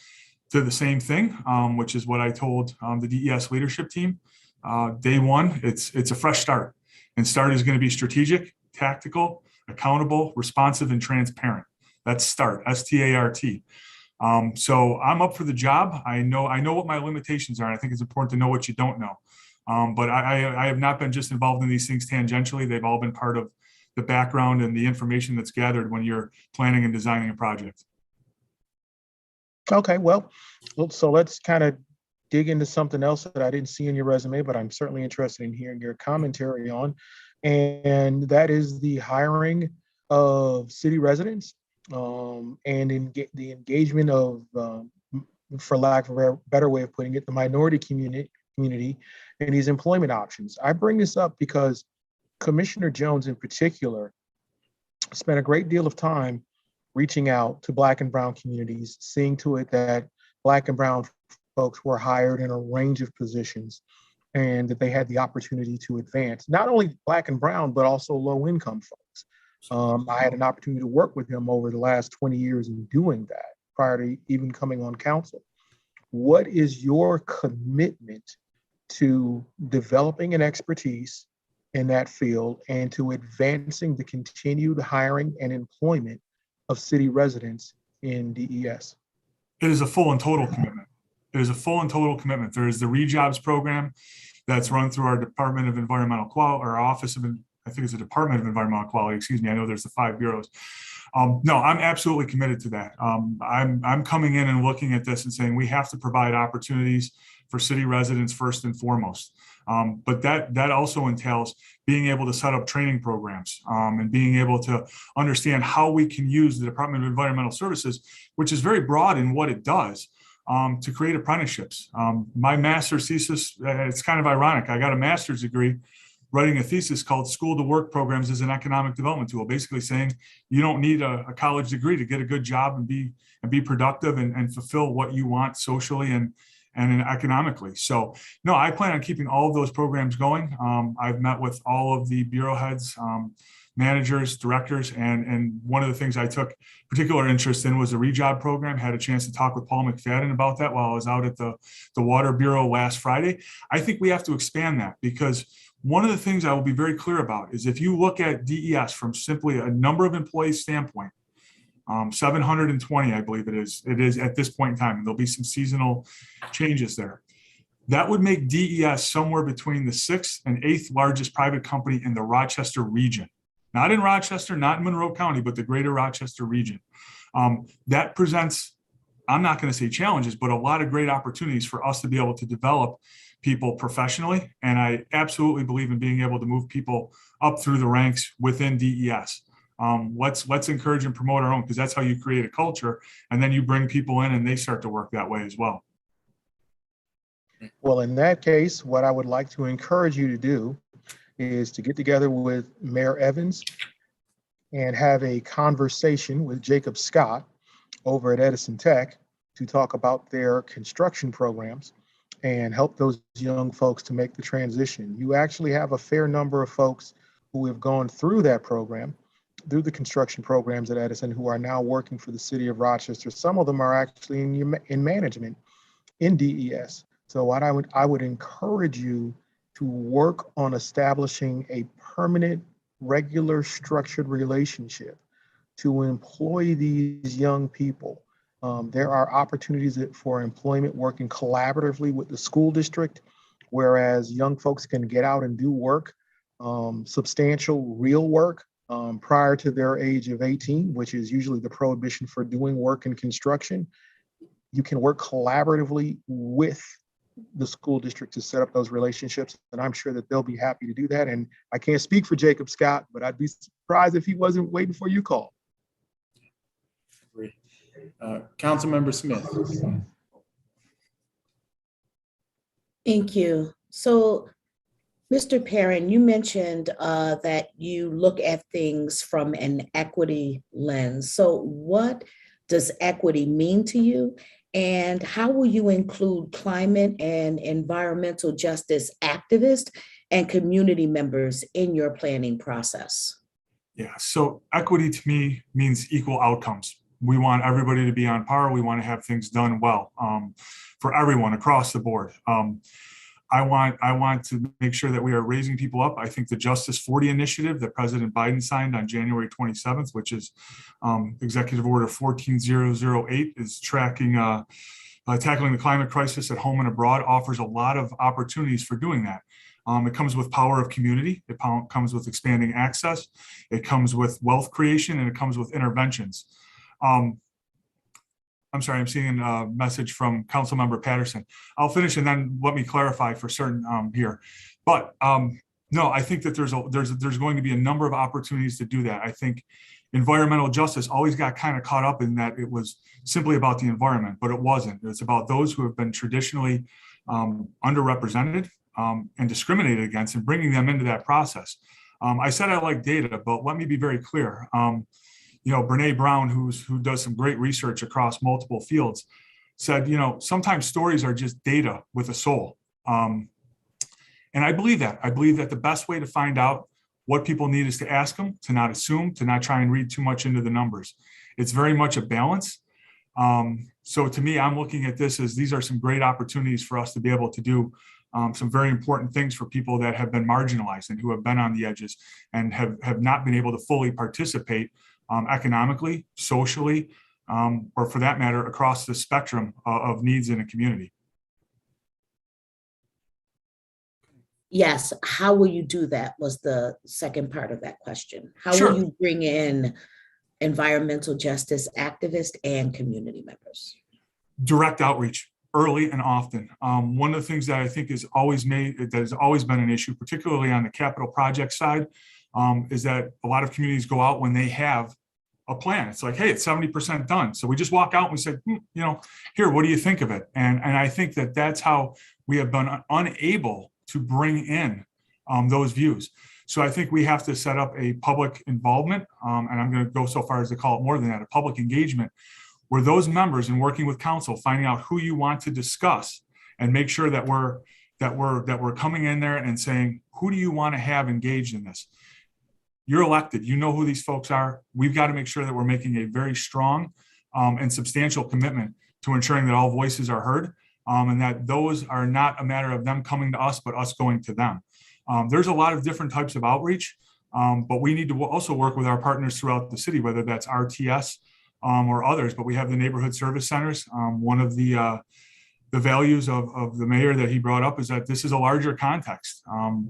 to the same thing, which is what I told the DES leadership team. Day one, it's a fresh start. And start is going to be strategic, tactical, accountable, responsive, and transparent. That's START, S-T-A-R-T. So I'm up for the job. I know what my limitations are. And I think it's important to know what you don't know. But I have not been just involved in these things tangentially. They've all been part of the background and the information that's gathered when you're planning and designing a project. Okay, well, so let's kind of dig into something else that I didn't see in your resume, but I'm certainly interested in hearing your commentary on. And that is the hiring of city residents and the engagement of, for lack of a better way of putting it, the minority community and these employment options. I bring this up because Commissioner Jones in particular spent a great deal of time reaching out to Black and Brown communities, seeing to it that Black and Brown folks were hired in a range of positions and that they had the opportunity to advance, not only Black and Brown, but also low-income folks. I had an opportunity to work with him over the last 20 years in doing that prior to even coming on council. What is your commitment to developing an expertise in that field and to advancing the continued hiring and employment of city residents in DES? It is a full and total commitment. It is a full and total commitment. There is the ReJobs program that's run through our Department of Environmental Quality, or Office of, I think it's the Department of Environmental Quality, excuse me. I know there's the 5 bureaus. No, I'm absolutely committed to that. I'm coming in and looking at this and saying we have to provide opportunities for city residents first and foremost. But that also entails being able to set up training programs and being able to understand how we can use the Department of Environmental Services, which is very broad in what it does, to create apprenticeships. My master's thesis, it's kind of ironic. I got a master's degree writing a thesis called School to Work Programs as an Economic Development Tool, basically saying you don't need a college degree to get a good job and be productive and fulfill what you want socially and economically. So no, I plan on keeping all of those programs going. I've met with all of the bureau heads, managers, directors, and one of the things I took particular interest in was the ReJob program. Had a chance to talk with Paul McFadden about that while I was out at the Water Bureau last Friday. I think we have to expand that because one of the things I will be very clear about is if you look at DES from simply a number of employees standpoint, 720, I believe it is at this point in time, and there'll be some seasonal changes there. That would make DES somewhere between the 6th and 8th largest private company in the Rochester region. Not in Rochester, not in Monroe County, but the greater Rochester region. That presents, I'm not going to say challenges, but a lot of great opportunities for us to be able to develop people professionally. And I absolutely believe in being able to move people up through the ranks within DES. Let's encourage and promote our own, because that's how you create a culture. And then you bring people in and they start to work that way as well. Well, in that case, what I would like to encourage you to do is to get together with Mayor Evans and have a conversation with Jacob Scott over at Edison Tech to talk about their construction programs and help those young folks to make the transition. You actually have a fair number of folks who have gone through that program, through the construction programs at Edison, who are now working for the city of Rochester. Some of them are actually in management in DES. So what I would encourage you to work on establishing a permanent, regular, structured relationship to employ these young people. There are opportunities for employment working collaboratively with the school district, whereas young folks can get out and do work, substantial real work prior to their age of 18, which is usually the prohibition for doing work in construction. You can work collaboratively with the school district to set up those relationships, and I'm sure that they'll be happy to do that. And I can't speak for Jacob Scott, but I'd be surprised if he wasn't waiting for you call. Councilmember Smith. Thank you. So, Mr. Perrin, you mentioned that you look at things from an equity lens. So what does equity mean to you? And how will you include climate and environmental justice activists and community members in your planning process? Yeah, so equity to me means equal outcomes. We want everybody to be on par. We want to have things done well for everyone across the board. I want to make sure that we are raising people up. I think the Justice 40 initiative that President Biden signed on January 27th, which is Executive Order 14008, is tracking tackling the climate crisis at home and abroad, offers a lot of opportunities for doing that. It comes with power of community. It comes with expanding access. It comes with wealth creation, and it comes with interventions. I'm sorry, I'm seeing a message from Councilmember Patterson. I'll finish and then let me clarify for certain here. But no, I think that there's going to be a number of opportunities to do that. I think environmental justice always got kind of caught up in that it was simply about the environment, but it wasn't. It's about those who have been traditionally underrepresented and discriminated against, and bringing them into that process. I said I like data, but let me be very clear. Brene Brown, who does some great research across multiple fields, said, sometimes stories are just data with a soul. And I believe that. I believe that the best way to find out what people need is to ask them, to not assume, to not try and read too much into the numbers. It's very much a balance. So to me, I'm looking at this as these are some great opportunities for us to be able to do some very important things for people that have been marginalized and who have been on the edges and have not been able to fully participate economically, socially, or for that matter, across the spectrum of needs in a community. Yes, how will you do that was the second part of that question. How Sure. will you bring in environmental justice activists and community members? Direct outreach, early and often. One of the things that I think has always been an issue, particularly on the capital project side, is that a lot of communities go out when they have a plan. It's like, hey, it's 70% done. So we just walk out and we say, here, what do you think of it? And I think that that's how we have been unable to bring in those views. So I think we have to set up a public involvement, and I'm going to go so far as to call it more than that, a public engagement, where those members, in working with council, finding out who you want to discuss, and make sure that we're coming in there and saying, who do you want to have engaged in this? You're elected. You know who these folks are. We've got to make sure that we're making a very strong and substantial commitment to ensuring that all voices are heard, and that those are not a matter of them coming to us, but us going to them. There's a lot of different types of outreach, but we need to also work with our partners throughout the city, whether that's RTS or others. But we have the neighborhood service centers. One of the values of the mayor that he brought up is that this is a larger context.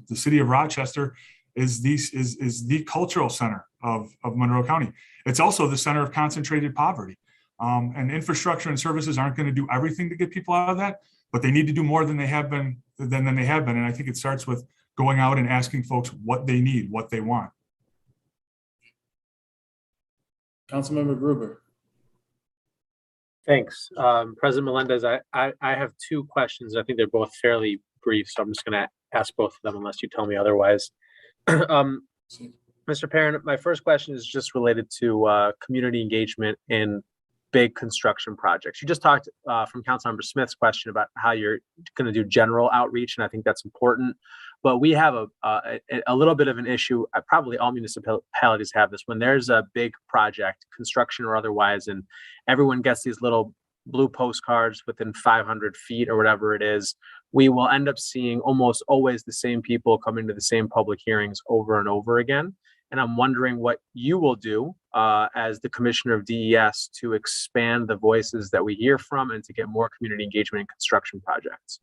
The city of Rochester is the cultural center of Monroe County. It's also the center of concentrated poverty. And infrastructure and services aren't going to do everything to get people out of that, but they need to do more than they have been. And I think it starts with going out and asking folks what they need, what they want. Councilmember Gruber. Thanks. President Melendez, I have two questions. I think they're both fairly brief, so I'm just going to ask both of them unless you tell me otherwise. Mr. Perrin, my first question is just related to community engagement in big construction projects. You just talked from Councilmember Smith's question about how you're going to do general outreach, and I think that's important. But we have a little bit of an issue. Probably all municipalities have this when there's a big project, construction or otherwise, and everyone gets these little blue postcards within 500 feet or whatever it is. We will end up seeing almost always the same people coming to the same public hearings over and over again. And I'm wondering what you will do as the Commissioner of DES to expand the voices that we hear from and to get more community engagement in construction projects.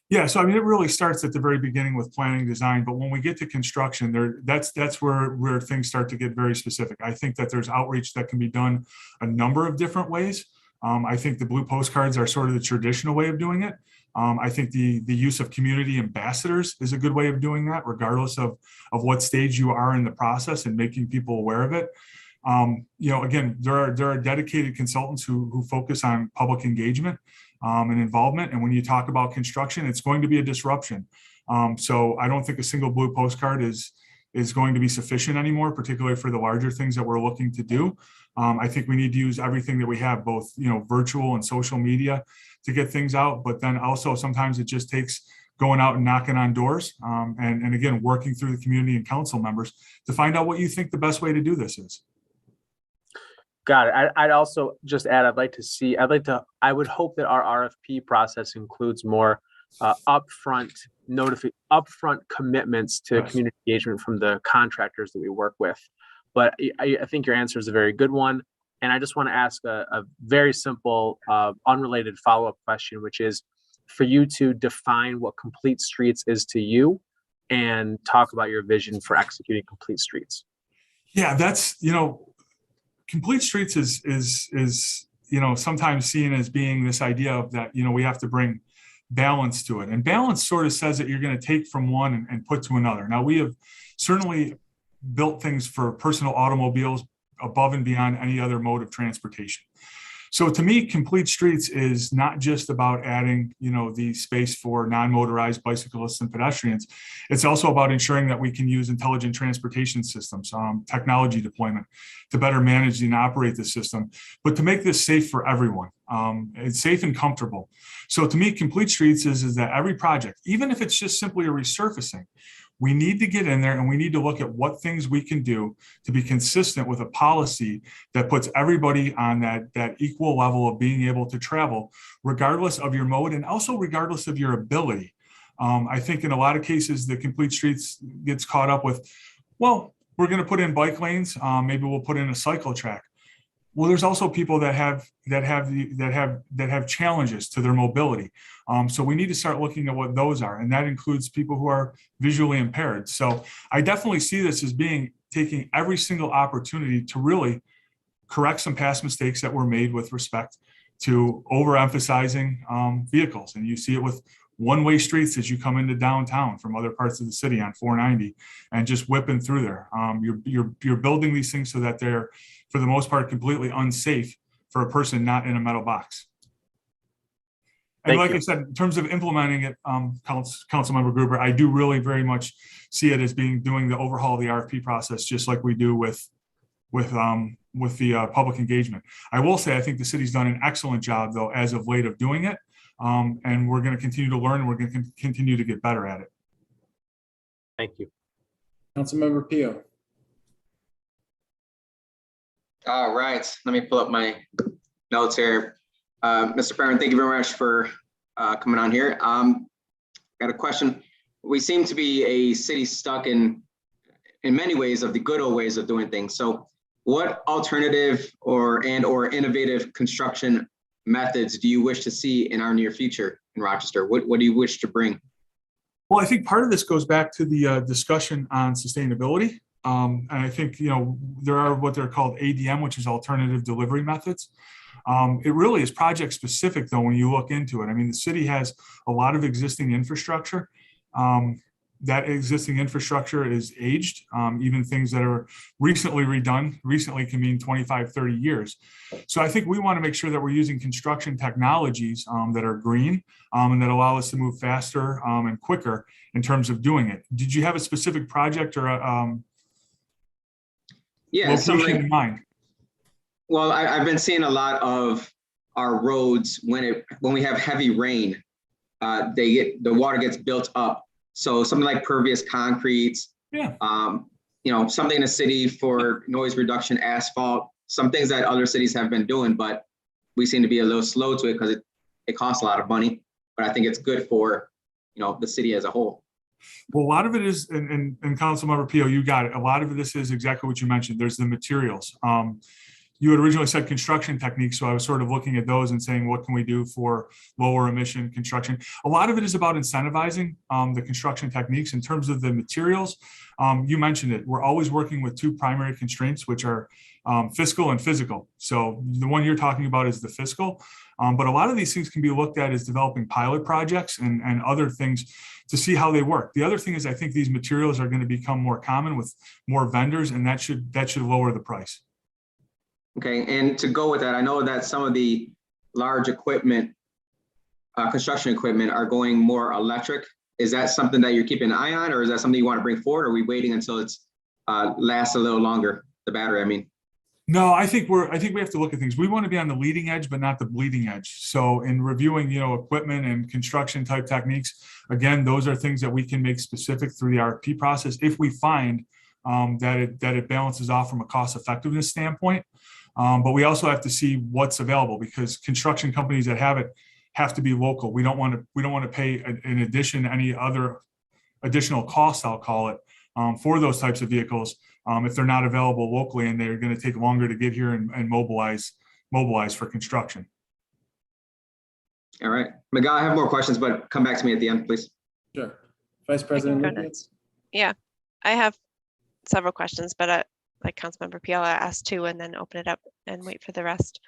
Yeah, so I mean, it really starts at the very beginning with planning design, but when we get to construction, that's where things start to get very specific. I think that there's outreach that can be done a number of different ways. I think the blue postcards are sort of the traditional way of doing it. I think the use of community ambassadors is a good way of doing that, regardless of what stage you are in the process and making people aware of it. Again, there are dedicated consultants who focus on public engagement and involvement. And when you talk about construction, it's going to be a disruption. So I don't think a single blue postcard is going to be sufficient anymore, particularly for the larger things that we're looking to do. I think we need to use everything that we have, both virtual and social media, to get things out. But then also sometimes it just takes going out and knocking on doors, and again, working through the community and council members to find out what you think the best way to do this is. Got it. I'd also just add, I would hope that our RFP process includes more upfront commitments to Yes. community engagement from the contractors that we work with. But I think your answer is a very good one. And I just want to ask a very simple, unrelated follow-up question, which is for you to define what Complete Streets is to you and talk about your vision for executing Complete Streets. Yeah, that's, Complete Streets is sometimes seen as being this idea of that, we have to bring balance to it. And balance sort of says that you're going to take from one and put to another. Now, we have certainly built things for personal automobiles above and beyond any other mode of transportation. So to me, Complete Streets is not just about adding, the space for non-motorized bicyclists and pedestrians. It's also about ensuring that we can use intelligent transportation systems, technology deployment to better manage and operate the system, but to make this safe for everyone. It's safe and comfortable. So to me, Complete Streets is that every project, even if it's just simply a resurfacing, we need to get in there and we need to look at what things we can do to be consistent with a policy that puts everybody on that equal level of being able to travel, regardless of your mode and also regardless of your ability. I think in a lot of cases, the Complete Streets gets caught up with, well, we're going to put in bike lanes. Maybe we'll put in a cycle track. Well, there's also people that have challenges to their mobility. So we need to start looking at what those are, and that includes people who are visually impaired. So I definitely see this as taking every single opportunity to really correct some past mistakes that were made with respect to overemphasizing vehicles. And you see it with one-way streets as you come into downtown from other parts of the city on 490 and just whipping through there. You're building these things so that they're, for the most part, completely unsafe for a person not in a metal box. And like I said, in terms of implementing it, Councilmember Gruber, I do really very much see it as doing the overhaul of the RFP process, just like we do with the public engagement. I will say, I think the city's done an excellent job, though, as of late of doing it. And we're going to continue to learn. We're going to continue to get better at it. Thank you. Councilmember Pio. All right, let me pull up my notes here. Mr. Perrin, thank you very much for coming on here. Got a question. We seem to be a city stuck in many ways of the good old ways of doing things. So what alternative or innovative construction methods do you wish to see in our near future in Rochester? What do you wish to bring? Well, I think part of this goes back to the discussion on sustainability. And I think, there are what they're called ADM, which is alternative delivery methods. It really is project specific, though, when you look into it. I mean, the city has a lot of existing infrastructure. That existing infrastructure is aged, even things that are recently redone. Recently can mean 25, 30 years. So I think we want to make sure that we're using construction technologies that are green and that allow us to move faster and quicker in terms of doing it. Did you have a specific project or a Yeah, location in mind? Well, I've been seeing a lot of our roads when we have heavy rain, the water gets built up. So something like pervious concrete, Yeah. Something in the city for noise reduction, asphalt, some things that other cities have been doing, but we seem to be a little slow to it because it costs a lot of money. But I think it's good for, the city as a whole. Well, a lot of it is, and Councilmember Pio, you got it. A lot of this is exactly what you mentioned. There's the materials. You had originally said construction techniques, so I was sort of looking at those and saying, what can we do for lower emission construction? A lot of it is about incentivizing the construction techniques. In terms of the materials, you mentioned it. We're always working with two primary constraints, which are fiscal and physical. So the one you're talking about is the fiscal, but a lot of these things can be looked at as developing pilot projects and other things to see how they work. The other thing is I think these materials are going to become more common with more vendors, and that should lower the price. Okay, and to go with that, I know that some of the large equipment, construction equipment are going more electric. Is that something that you're keeping an eye on, or is that something you want to bring forward? Or are we waiting until it's lasts a little longer, the battery, I mean? No, I think we have to look at things. We want to be on the leading edge, but not the bleeding edge. So in reviewing, equipment and construction type techniques, again, those are things that we can make specific through the RFP process if we find that it balances off from a cost effectiveness standpoint. But we also have to see what's available, because construction companies that have it have to be local. We don't want to pay in addition any other additional costs, I'll call it, for those types of vehicles if they're not available locally and they're going to take longer to get here and mobilize for construction. All right, Miguel, I have more questions, but come back to me at the end, please. Sure. Vice President Lupien? Yeah, I have several questions, but like Councilmember Piala asked two, and then open it up and wait for the rest.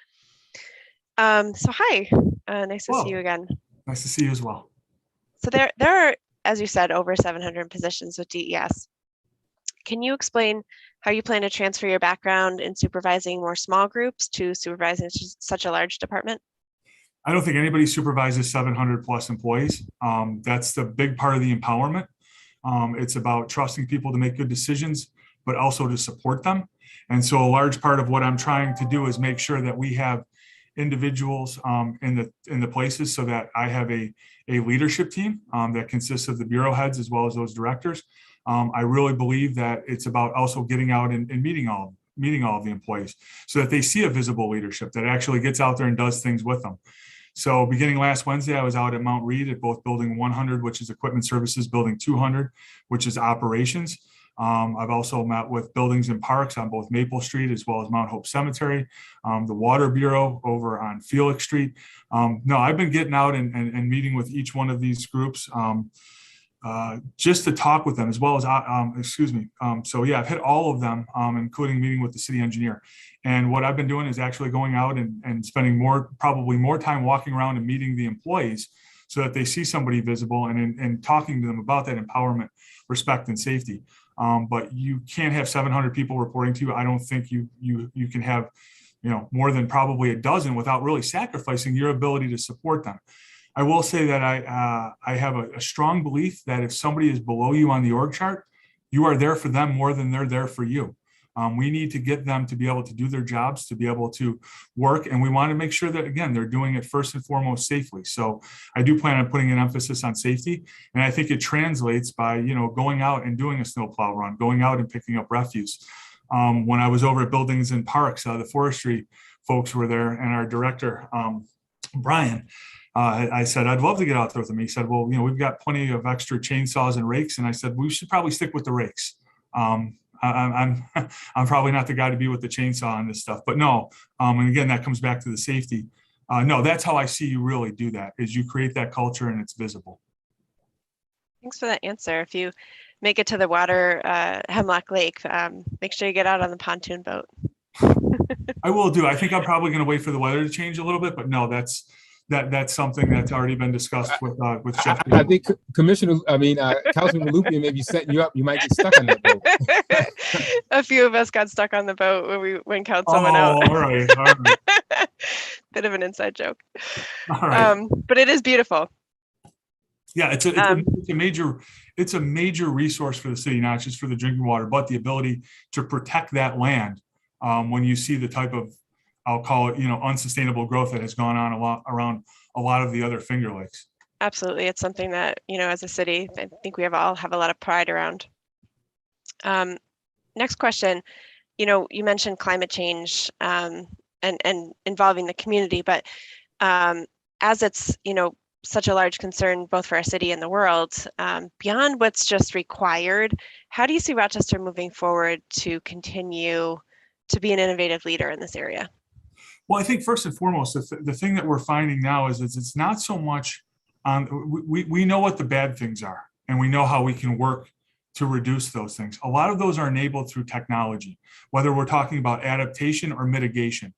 So hi, nice to see you again. Nice to see you as well. So there are, as you said, over 700 positions with DES. Can you explain how you plan to transfer your background in supervising more small groups to supervising such a large department? I don't think anybody supervises 700 plus employees. That's the big part of the empowerment. It's about trusting people to make good decisions, but also to support them. And so a large part of what I'm trying to do is make sure that we have individuals in the places, so that I have a leadership team that consists of the bureau heads as well as those directors. I really believe that it's about also getting out and meeting all of the employees, so that they see a visible leadership that actually gets out there and does things with them. So beginning last Wednesday, I was out at Mount Read at both Building 100, which is Equipment Services, Building 200, which is Operations. I've also met with buildings and parks on both Maple Street as well as Mount Hope Cemetery, the Water Bureau over on Felix Street. No, I've been getting out and meeting with each one of these groups just to talk with them, as well as, so yeah, I've hit all of them, including meeting with the city engineer. And what I've been doing is actually going out and spending probably more time walking around and meeting the employees, so that they see somebody visible and talking to them about that empowerment, respect, and safety. But you can't have 700 people reporting to you. I don't think you can have, more than probably a dozen without really sacrificing your ability to support them. I will say that I have a strong belief that if somebody is below you on the org chart, you are there for them more than they're there for you. We need to get them to be able to do their jobs, to be able to work. And we want to make sure that, again, they're doing it first and foremost safely. So I do plan on putting an emphasis on safety. And I think it translates by, going out and doing a snowplow run, going out and picking up refuse. When I was over at Buildings and Parks, the forestry folks were there, and our director, Brian, I said, I'd love to get out there with them. He said, well, we've got plenty of extra chainsaws and rakes. And I said, we should probably stick with the rakes. I'm probably not the guy to be with the chainsaw on this stuff, but no. And again, that comes back to the safety. No, that's how I see you really do that, is you create that culture and it's visible. Thanks for that answer. If you make it to the water, Hemlock Lake, make sure you get out on the pontoon boat. I will do. I think I'm probably going to wait for the weather to change a little bit, but no, that's something that's already been discussed with Jeff. I think Councilman Lupien may be setting you up. You might get stuck on that boat. A few of us got stuck on the boat when we went count someone out. All right. Bit of an inside joke. All right. But it is beautiful. Yeah, it's a major resource for the city, not just for the drinking water, but the ability to protect that land. When you see the type of I'll call it, unsustainable growth that has gone on around a lot of the other Finger Lakes. Absolutely. It's something that, as a city, I think we all have a lot of pride around. Next question, you mentioned climate change and involving the community, but as it's, such a large concern both for our city and the world, beyond what's just required, how do you see Rochester moving forward to continue to be an innovative leader in this area? Well, I think first and foremost, the thing that we're finding now is it's not so much we know what the bad things are, and we know how we can work to reduce those things. A lot of those are enabled through technology, whether we're talking about adaptation or mitigation.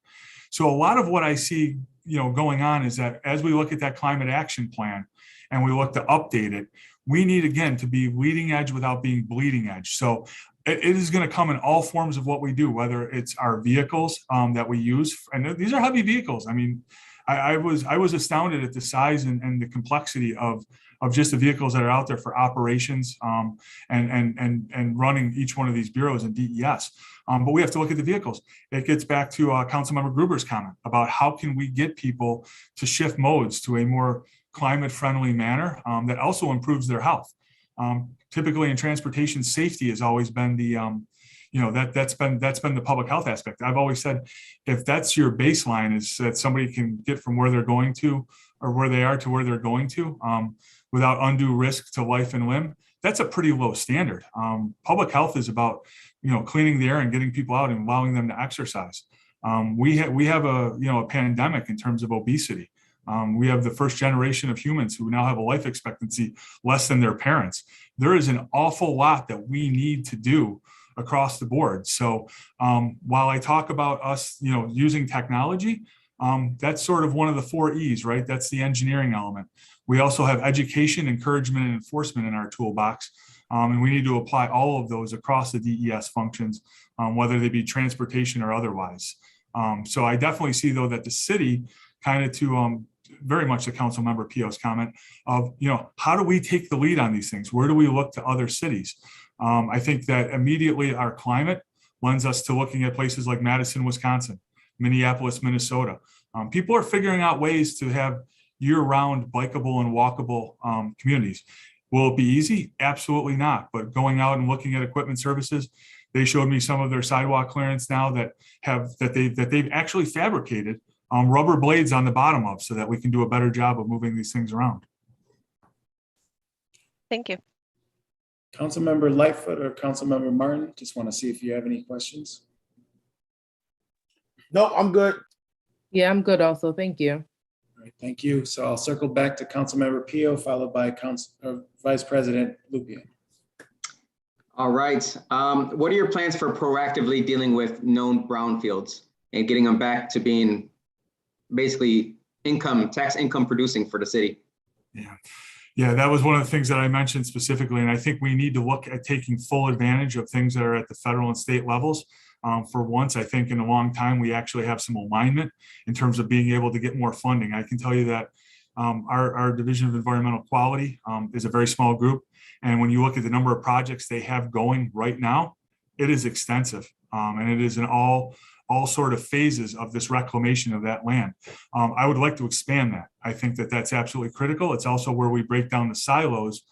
So a lot of what I see, going on is that as we look at that climate action plan and we look to update it, we need, again, to be leading edge without being bleeding edge. So it is going to come in all forms of what we do, whether it's our vehicles that we use. And these are heavy vehicles. I mean, I was astounded at the size and the complexity of just the vehicles that are out there for operations and running each one of these bureaus in DES. But we have to look at the vehicles. It gets back to Councilmember Gruber's comment about how can we get people to shift modes to a more climate-friendly manner that also improves their health. Typically in transportation, safety has always been the that's been the public health aspect. I've always said, if that's your baseline, is that somebody can get from where they're going to or where they are to where they're going to without undue risk to life and limb, that's a pretty low standard. Public health is about cleaning the air and getting people out and allowing them to exercise. We have a pandemic in terms of obesity. We have the first generation of humans who now have a life expectancy less than their parents. There is an awful lot that we need to do across the board. So while I talk about us, using technology, that's sort of one of the 4 E's, right? That's the engineering element. We also have education, encouragement, and enforcement in our toolbox. And we need to apply all of those across the DES functions, whether they be transportation or otherwise. So I definitely see, though, that the city kind of to very much the council member Pio's comment of, how do we take the lead on these things? Where do we look to other cities? I think that immediately our climate lends us to looking at places like Madison, Wisconsin, Minneapolis, Minnesota. People are figuring out ways to have year-round bikeable and walkable communities. Will it be easy? Absolutely not. But going out and looking at equipment services, they showed me some of their sidewalk clearance now that they've actually fabricated rubber blades on the bottom of, so that we can do a better job of moving these things around. Thank you. Councilmember Lightfoot or Councilmember Martin, just want to see if you have any questions. No, I'm good. Yeah, I'm good also. Thank you. All right, thank you. So I'll circle back to Councilmember Pio, followed by Vice President Lupien. All right. What are your plans for proactively dealing with known brownfields and getting them back to being basically tax income producing for the city? Yeah, that was one of the things that I mentioned specifically. And I think we need to look at taking full advantage of things that are at the federal and state levels. For once, I think in a long time, we actually have some alignment in terms of being able to get more funding. I can tell you that our Division of Environmental Quality is a very small group. And when you look at the number of projects they have going right now, it is extensive. And it is in all sort of phases of this reclamation of that land. I would like to expand that. I think that that's absolutely critical. It's also where we break down the silos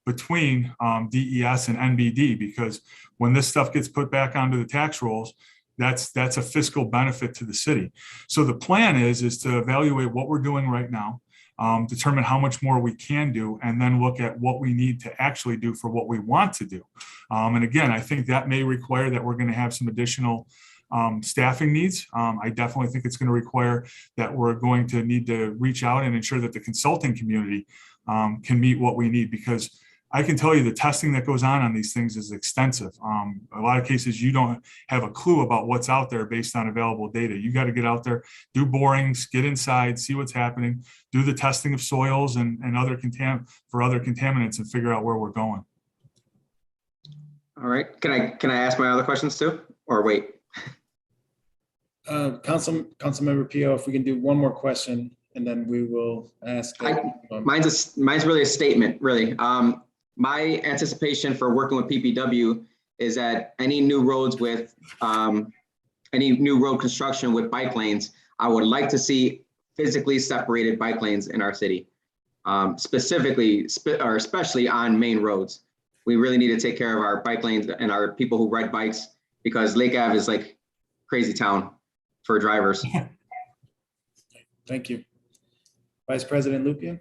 between DES and NBD, because when this stuff gets put back onto the tax rolls, that's a fiscal benefit to the city. So the plan is to evaluate what we're doing right now, determine how much more we can do, and then look at what we need to actually do for what we want to do. And again, I think that may require that we're going to have some additional staffing needs. I definitely think it's going to require that we're going to need to reach out and ensure that the consulting community can meet what we need, because I can tell you the testing that goes on these things is extensive. A lot of cases, you don't have a clue about what's out there based on available data. You got to get out there, do borings, get inside, see what's happening, do the testing of soils and other contaminants, and figure out where we're going. All right. Can I ask my other questions too, or wait? Councilmember Pio, if we can do one more question, and then we will ask. Mine's really a statement, really. My anticipation for working with PPW is that any new roads with any new road construction with bike lanes, I would like to see physically separated bike lanes in our city, especially on main roads. We really need to take care of our bike lanes and our people who ride bikes, because Lake Ave is like crazy town for drivers. Thank you. Vice President Lupien?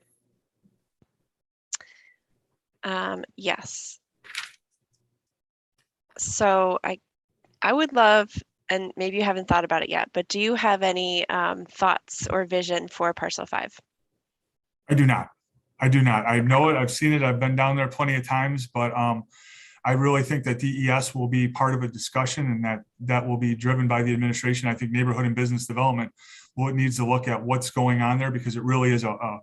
Yes. So I would love, and maybe you haven't thought about it yet, but do you have any thoughts or vision for Parcel 5? I do not. I do not. I know it. I've seen it. I've been down there plenty of times, but I really think that DES will be part of a discussion, and that will be driven by the administration. I think neighborhood and business development needs to look at what's going on there, because it really is a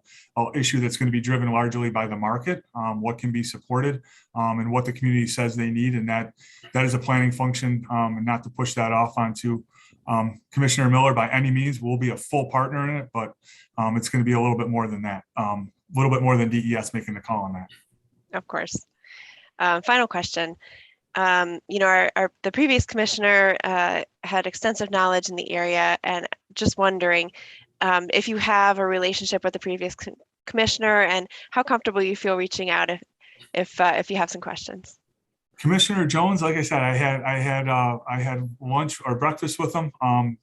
issue that's going to be driven largely by the market, what can be supported, and what the community says they need. And that is a planning function, and not to push that off onto Commissioner Miller by any means. We'll be a full partner in it, but it's going to be a little bit more than that, a little bit more than DES making the call on that. Of course. Final question. The previous commissioner had extensive knowledge in the area, and just wondering if you have a relationship with the previous commissioner and how comfortable you feel reaching out if you have some questions. Commissioner Jones, like I said, I had lunch or breakfast with him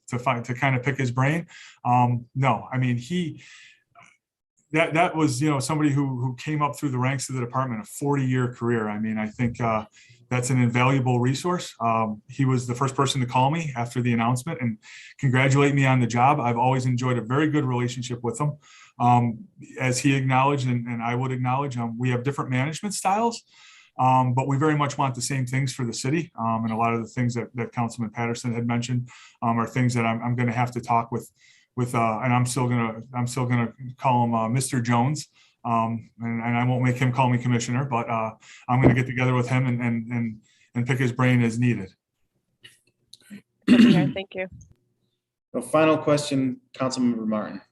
to kind of pick his brain. No, I mean, that was, somebody who came up through the ranks of the department, a 40-year career. I mean, I think that's an invaluable resource. He was the first person to call me after the announcement and congratulate me on the job. I've always enjoyed a very good relationship with him. As he acknowledged, and I would acknowledge, we have different management styles, but we very much want the same things for the city. And a lot of the things that Councilman Patterson had mentioned are things that I'm going to have to talk with, and I'm still gonna call him Mr. Jones, and I won't make him call me Commissioner, but I'm gonna get together with him and pick his brain as needed. Thank you. The final question, Councilmember Martin.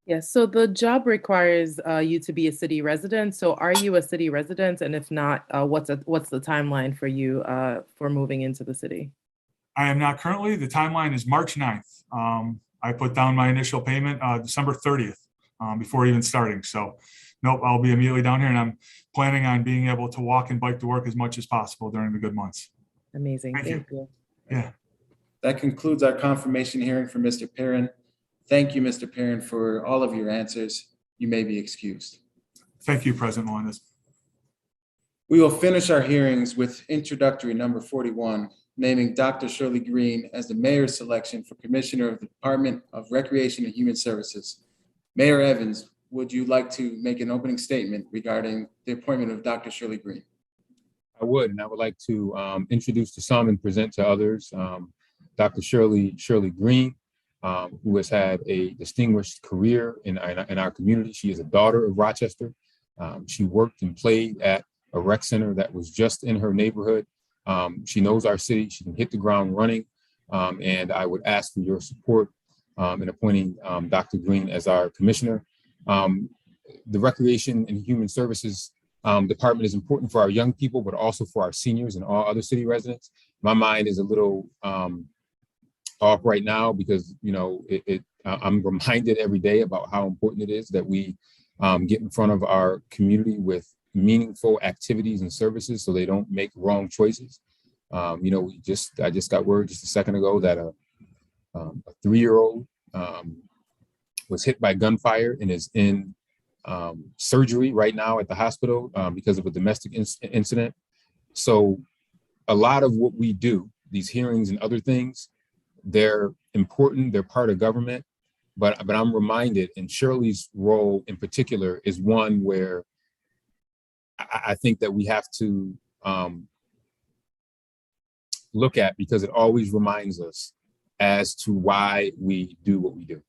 Yes, so the job requires you to be a city resident. So are you a city resident? And if not, what's the timeline for you for moving into the city? I am not currently. The timeline is March 9th. I put down my initial payment December 30th before even starting. So nope, I'll be immediately down here, and I'm planning on being able to walk and bike to work as much as possible during the good months. Amazing. Thank you. Yeah. That concludes our confirmation hearing for Mr. Perrin. Thank you, Mr. Perrin, for all of your answers. You may be excused. Thank you, President Melendez. We will finish our hearings with introductory number 41, naming Dr. Shirley Green as the mayor's selection for Commissioner of the Department of Recreation and Human Services. Mayor Evans, would you like to make an opening statement regarding the appointment of Dr. Shirley Green? I would, and I would like to introduce to some and present to others Dr. Shirley Green, who has had a distinguished career in our community. She is a daughter of Rochester. She worked and played at a rec center that was just in her neighborhood. She knows our city. She can hit the ground running. And I would ask for your support in appointing Dr. Green as our commissioner. The Recreation and Human Services Department is important for our young people, but also for our seniors and all other city residents. My mind is a little off right now because, I'm reminded every day about how important it is that we get in front of our community with meaningful activities and services so they don't make wrong choices. I just got word just a second ago that a 3-year-old was hit by gunfire and is in surgery right now at the hospital because of a domestic incident. So a lot of what we do, these hearings and other things, they're important, they're part of government, but I'm reminded, and Shirley's role in particular is one where I think that we have to look at, because it always reminds us as to why we do what we do.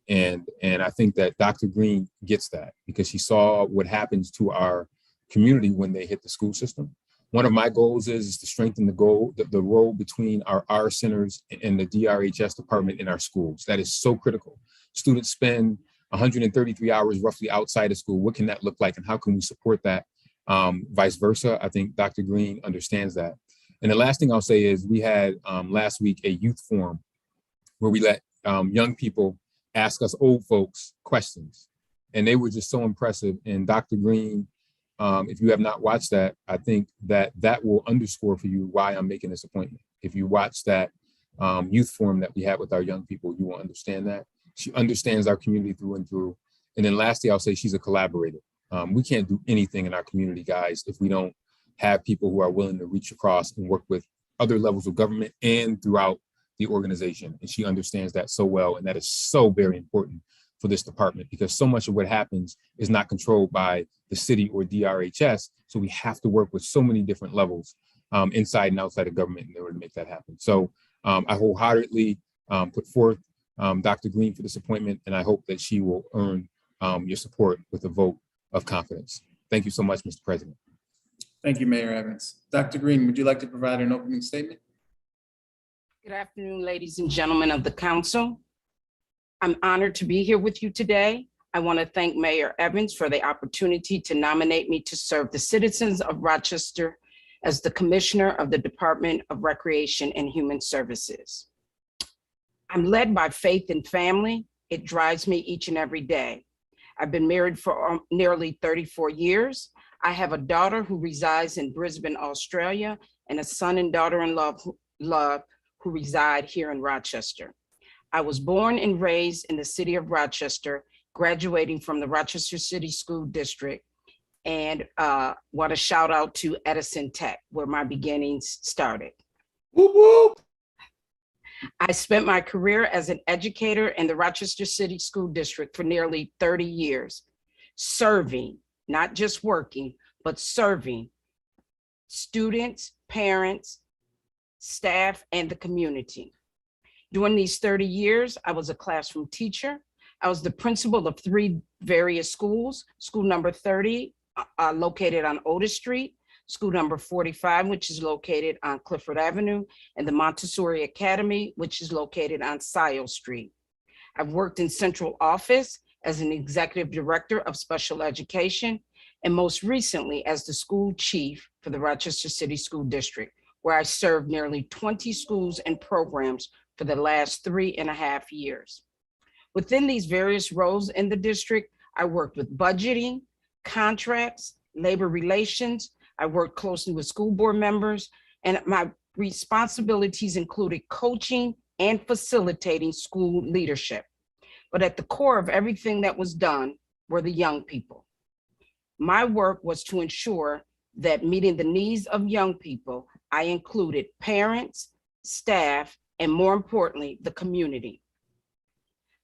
And I think that Dr. Green gets that because she saw what happens to our community when they hit the school system. One of my goals is to strengthen the role between our centers and the DRHS department in our schools. That is so critical. Students spend 133 hours roughly outside of school. What can that look like and how can we support that? Vice versa, I think Dr. Green understands that. And the last thing I'll say is we had last week a youth forum where we let young people ask us old folks questions. And they were just so impressive. And Dr. Green, if you have not watched that, I think that will underscore for you why I'm making this appointment. If you watch that youth forum that we had with our young people, you will understand that. She understands our community through and through. And then lastly, I'll say she's a collaborator. We can't do anything in our community, guys, if we don't have people who are willing to reach across and work with other levels of government and throughout the organization. And she understands that so well. And that is so very important for this department, because so much of what happens is not controlled by the city or DRHS. So we have to work with so many different levels inside and outside of government in order to make that happen. So I wholeheartedly put forth Dr. Green for this appointment, and I hope that she will earn your support with a vote of confidence. Thank you so much, Mr. President. Thank you, Mayor Evans. Dr. Green, would you like to provide an opening statement? Good afternoon, ladies and gentlemen of the council. I'm honored to be here with you today. I want to thank Mayor Evans for the opportunity to nominate me to serve the citizens of Rochester as the Commissioner of the Department of Recreation and Human Services. I'm led by faith and family. It drives me each and every day. I've been married for nearly 34 years. I have a daughter who resides in Brisbane, Australia, and a son and daughter-in-law who reside here in Rochester. I was born and raised in the city of Rochester, graduating from the Rochester City School District, and want to shout out to Edison Tech, where my beginnings started. Whoop, whoop. I spent my career as an educator in the Rochester City School District for nearly 30 years, serving, not just working, but serving students, parents, staff, and the community. During these 30 years, I was a classroom teacher. I was the principal of 3 various schools, school number 30, located on Otis Street, school number 45, which is located on Clifford Avenue, and the Montessori Academy, which is located on Sile Street. I've worked in central office as an executive director of special education, and most recently as the school chief for the Rochester City School District, where I served nearly 20 schools and programs for the last 3.5 years. Within these various roles in the district, I worked with budgeting, contracts, labor relations. I worked closely with school board members, and my responsibilities included coaching and facilitating school leadership. But at the core of everything that was done were the young people. My work was to ensure that meeting the needs of young people, I included parents, staff, and more importantly, the community.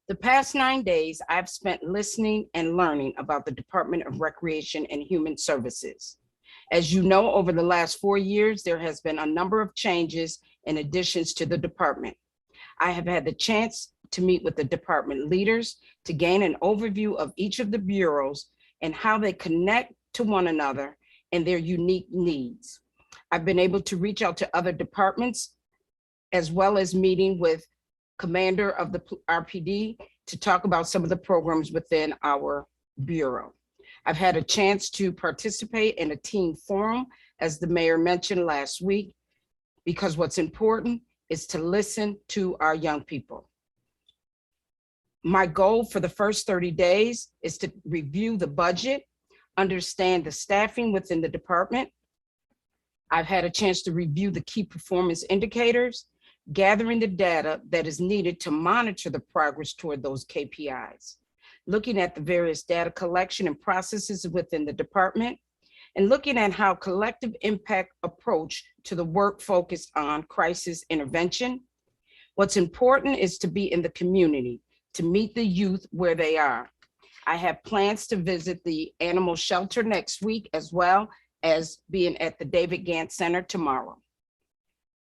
The past 9 days, I've spent listening and learning about the Department of Recreation and Human Services. As you know, over the last 4 years, there has been a number of changes and additions to the department. I have had the chance to meet with the department leaders to gain an overview of each of the bureaus and how they connect to one another and their unique needs. I've been able to reach out to other departments, as well as meeting with commander of the RPD to talk about some of the programs within our bureau. I've had a chance to participate in a team forum, as the mayor mentioned last week, because what's important is to listen to our young people. My goal for the first 30 days is to review the budget, understand the staffing within the department. I've had a chance to review the key performance indicators, gathering the data that is needed to monitor the progress toward those KPIs, looking at the various data collection and processes within the department, and looking at how collective impact approach to the work focused on crisis intervention. What's important is to be in the community, to meet the youth where they are. I have plans to visit the animal shelter next week, as well as being at the David Gant Center tomorrow.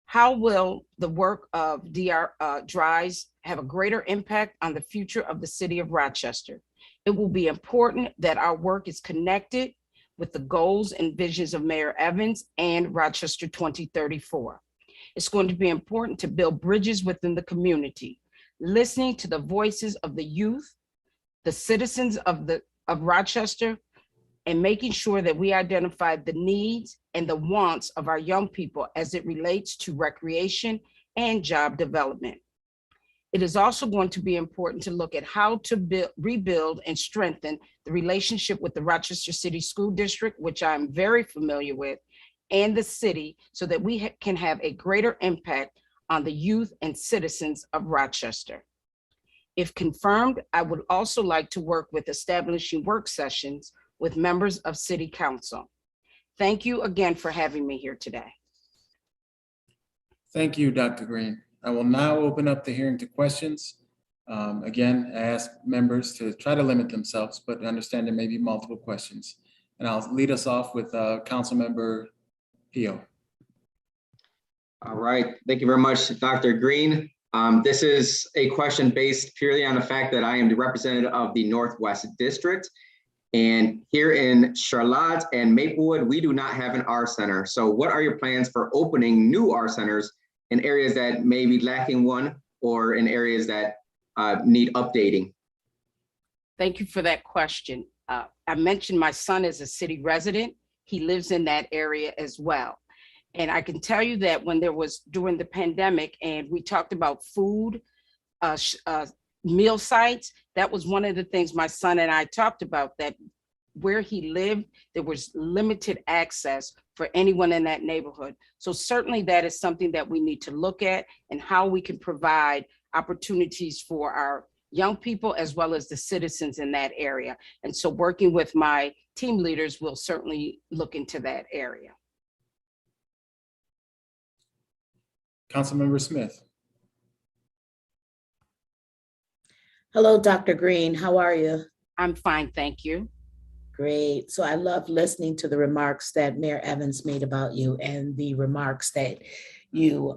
How will the work of DRHS have a greater impact on the future of the city of Rochester? It will be important that our work is connected with the goals and visions of Mayor Evans and Rochester 2034. It's going to be important to build bridges within the community, listening to the voices of the youth, the citizens of Rochester, and making sure that we identify the needs and the wants of our young people as it relates to recreation and job development. It is also going to be important to look at how to rebuild and strengthen the relationship with the Rochester City School District, which I'm very familiar with, and the city, so that we can have a greater impact on the youth and citizens of Rochester. If confirmed, I would also like to work with establishing work sessions with members of City Council. Thank you again for having me here today. Thank you, Dr. Green. I will now open up the hearing to questions. Again, I ask members to try to limit themselves, but understand there may be multiple questions. And I'll lead us off with Councilmember Pio. All right, thank you very much, Dr. Green. This is a question based purely on the fact that I am the representative of the Northwest District. And here in Charlotte and Maplewood, we do not have an R center. So what are your plans for opening new R centers in areas that may be lacking one or in areas that need updating? Thank you for that question. I mentioned my son is a city resident. He lives in that area as well. And I can tell you that when there was during the pandemic and we talked about food, meal sites, that was one of the things my son and I talked about, that where he lived, there was limited access for anyone in that neighborhood. So certainly that is something that we need to look at, and how we can provide opportunities for our young people as well as the citizens in that area. And so working with my team leaders, will certainly look into that area. Councilmember Smith. Hello, Dr. Green. How are you? I'm fine, thank you. Great. So I love listening to the remarks that Mayor Evans made about you and the remarks that you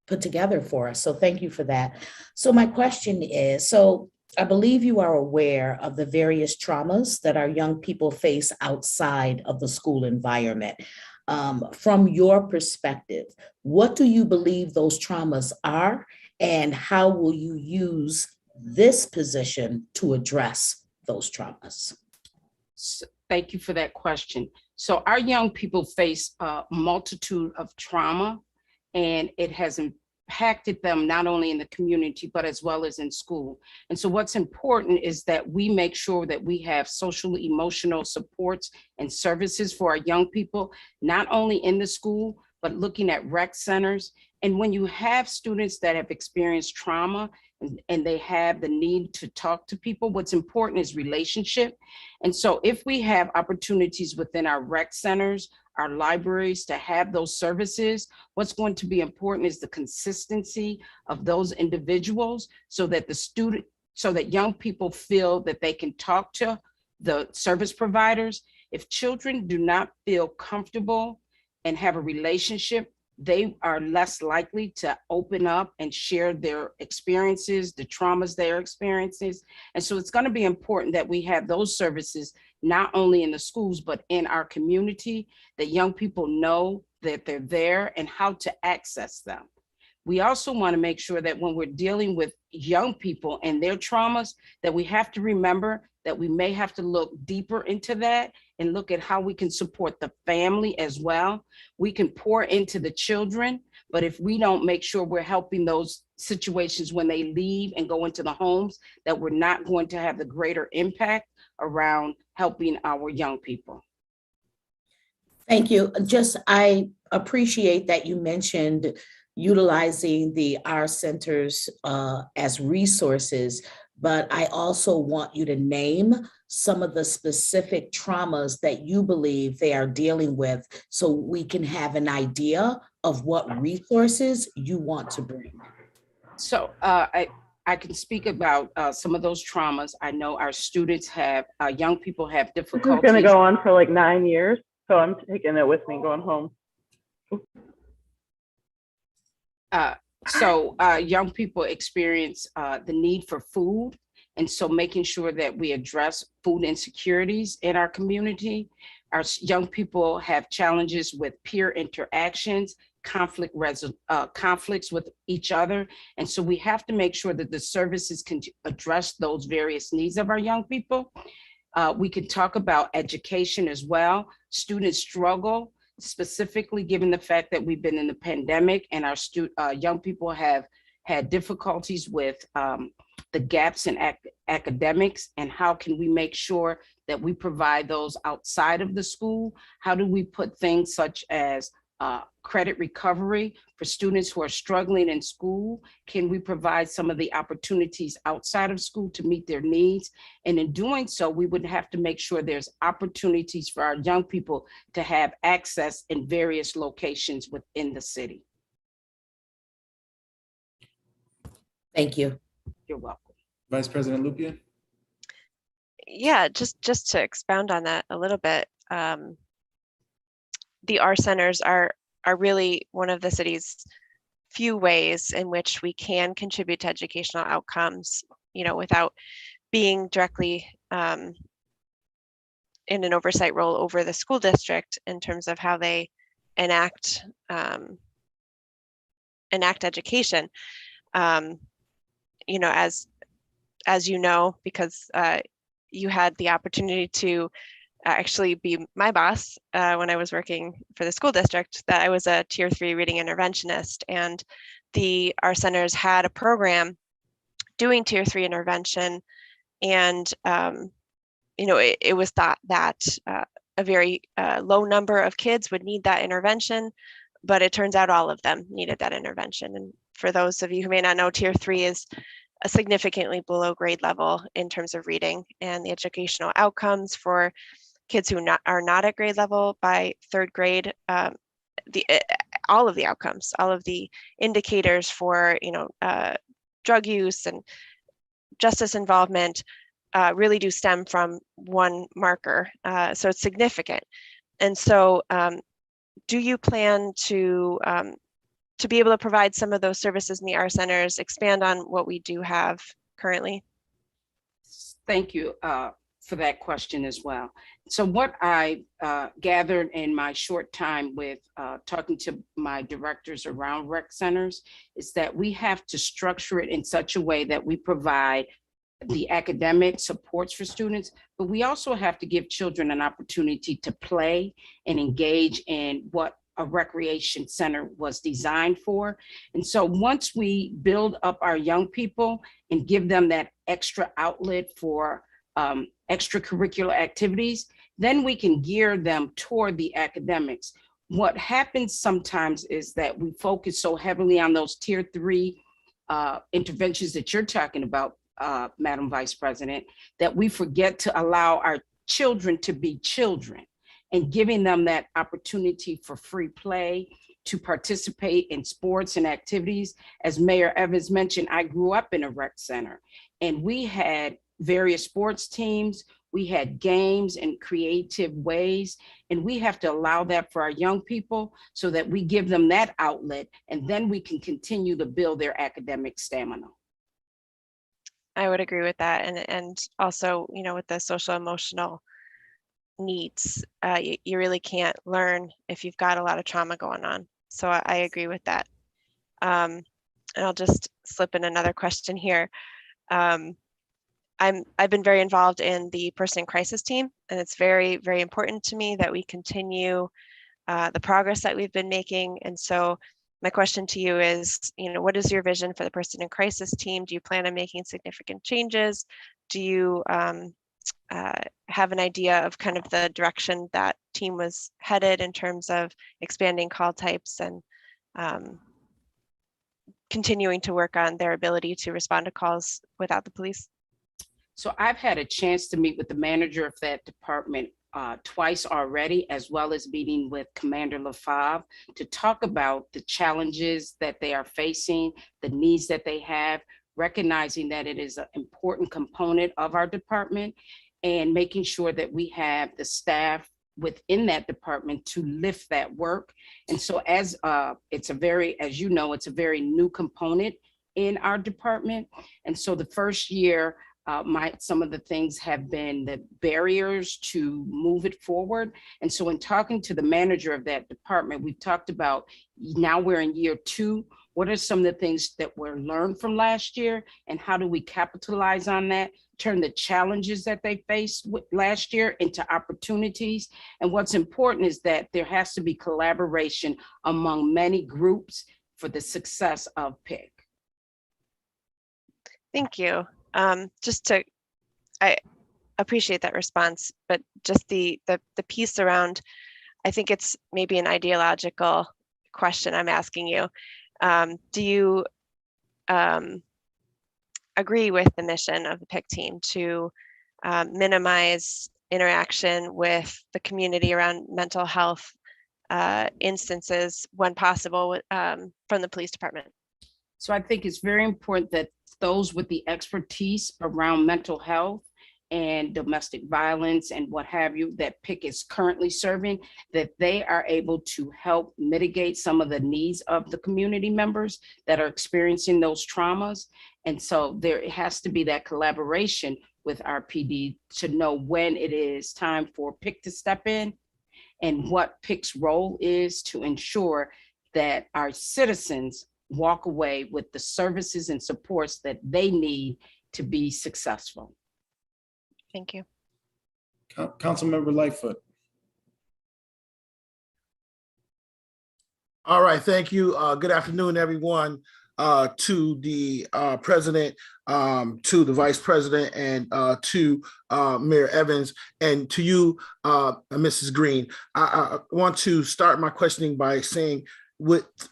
put together for us. So thank you for that. So my question is, so I believe you are aware of the various traumas that our young people face outside of the school environment. From your perspective, what do you believe those traumas are, and how will you use this position to address those traumas? Thank you for that question. So our young people face a multitude of trauma, and it has impacted them not only in the community, but as well as in school. And so what's important is that we make sure that we have social emotional supports and services for our young people, not only in the school, but looking at rec centers. And when you have students that have experienced trauma and they have the need to talk to people, what's important is relationship. And so if we have opportunities within our rec centers, our libraries, to have those services, what's going to be important is the consistency of those individuals, so that young people feel that they can talk to the service providers. If children do not feel comfortable and have a relationship, they are less likely to open up and share their experiences, the traumas they're experiencing. And so it's going to be important that we have those services, not only in the schools, but in our community, that young people know that they're there and how to access them. We also want to make sure that when we're dealing with young people and their traumas, that we have to remember that we may have to look deeper into that and look at how we can support the family as well. We can pour into the children, but if we don't make sure we're helping those situations when they leave and go into the homes, that we're not going to have the greater impact around helping our young people. Thank you. I appreciate that you mentioned utilizing the R centers as resources, but I also want you to name some of the specific traumas that you believe they are dealing with, so we can have an idea of what resources you want to bring. So I can speak about some of those traumas. I know our students have, young people have difficulties. This is going to go on for like 9 years, so I'm taking it with me going home. So young people experience the need for food. And so making sure that we address food insecurities in our community. Our young people have challenges with peer interactions, conflicts with each other. And so we have to make sure that the services can address those various needs of our young people. We could talk about education as well. Students struggle, specifically given the fact that we've been in the pandemic and our young people have had difficulties with the gaps in academics, and how can we make sure that we provide those outside of the school? How do we put things such as credit recovery for students who are struggling in school? Can we provide some of the opportunities outside of school to meet their needs? And in doing so, we would have to make sure there's opportunities for our young people to have access in various locations within the city. Thank you. You're welcome. Vice President Lupien? Yeah, just to expound on that a little bit, the R centers are really one of the city's few ways in which we can contribute to educational outcomes, you know, without being directly in an oversight role over the school district in terms of how they enact education. You know, as you know, because you had the opportunity to actually be my boss when I was working for the school district, that I was a tier 3 reading interventionist, and our centers had a program doing tier 3 intervention, and you know, it was thought that a very low number of kids would need that intervention, but it turns out all of them needed that intervention. And for those of you who may not know, tier 3 is a significantly below grade level in terms of reading, and the educational outcomes for kids who are not at grade level by 3rd grade, all of the outcomes, all of the indicators for, you know, drug use and justice involvement really do stem from one marker. So it's significant. And so do you plan to be able to provide some of those services in the R centers, expand on what we do have currently? Thank you for that question as well. So what I gathered in my short time with talking to my directors around rec centers is that we have to structure it in such a way that we provide the academic supports for students, but we also have to give children an opportunity to play and engage in what a recreation center was designed for. And so once we build up our young people and give them that extra outlet for extracurricular activities, then we can gear them toward the academics. What happens sometimes is that we focus so heavily on those tier 3 interventions that you're talking about, Madam Vice President, that we forget to allow our children to be children, and giving them that opportunity for free play, to participate in sports and activities. As Mayor Evans mentioned, I grew up in a rec center, and we had various sports teams, we had games and creative ways, and we have to allow that for our young people so that we give them that outlet, and then we can continue to build their academic stamina. I would agree with that. And also, you know, with the social emotional needs, you really can't learn if you've got a lot of trauma going on. So I agree with that. And I'll just slip in another question here. I've been very involved in the person in crisis team, and it's very, very important to me that we continue the progress that we've been making. And so my question to you is, you know, what is your vision for the person in crisis team? Do you plan on making significant changes? Do you have an idea of kind of the direction that team was headed in terms of expanding call types and continuing to work on their ability to respond to calls without the police? So I've had a chance to meet with the manager of that department twice already, as well as meeting with Commander LaFave to talk about the challenges that they are facing, the needs that they have, recognizing that it is an important component of our department, and making sure that we have the staff within that department to lift that work. And so as you know, it's a very new component in our department. And so the first year, Some of the things have been the barriers to move it forward. And so in talking to the manager of that department, we've talked about, now we're in year 2. What are some of the things that were learned from last year, and how do we capitalize on that, turn the challenges that they faced last year into opportunities? And what's important is that there has to be collaboration among many groups for the success of PIC. Thank you. I appreciate that response, but just the piece around, I think it's maybe an ideological question I'm asking you. Do you agree with the mission of the PIC team to minimize interaction with the community around mental health instances when possible from the police department? So I think it's very important that those with the expertise around mental health and domestic violence and what have you, that PIC is currently serving, that they are able to help mitigate some of the needs of the community members that are experiencing those traumas. And so there has to be that collaboration with our PD to know when it is time for PIC to step in and what PIC's role is to ensure that our citizens walk away with the services and supports that they need to be successful. Thank you. Councilmember Lightfoot. All right, thank you. Good afternoon, everyone. To the president, to the vice president, and to Mayor Evans, and to you, Mrs. Green. I want to start my questioning by saying,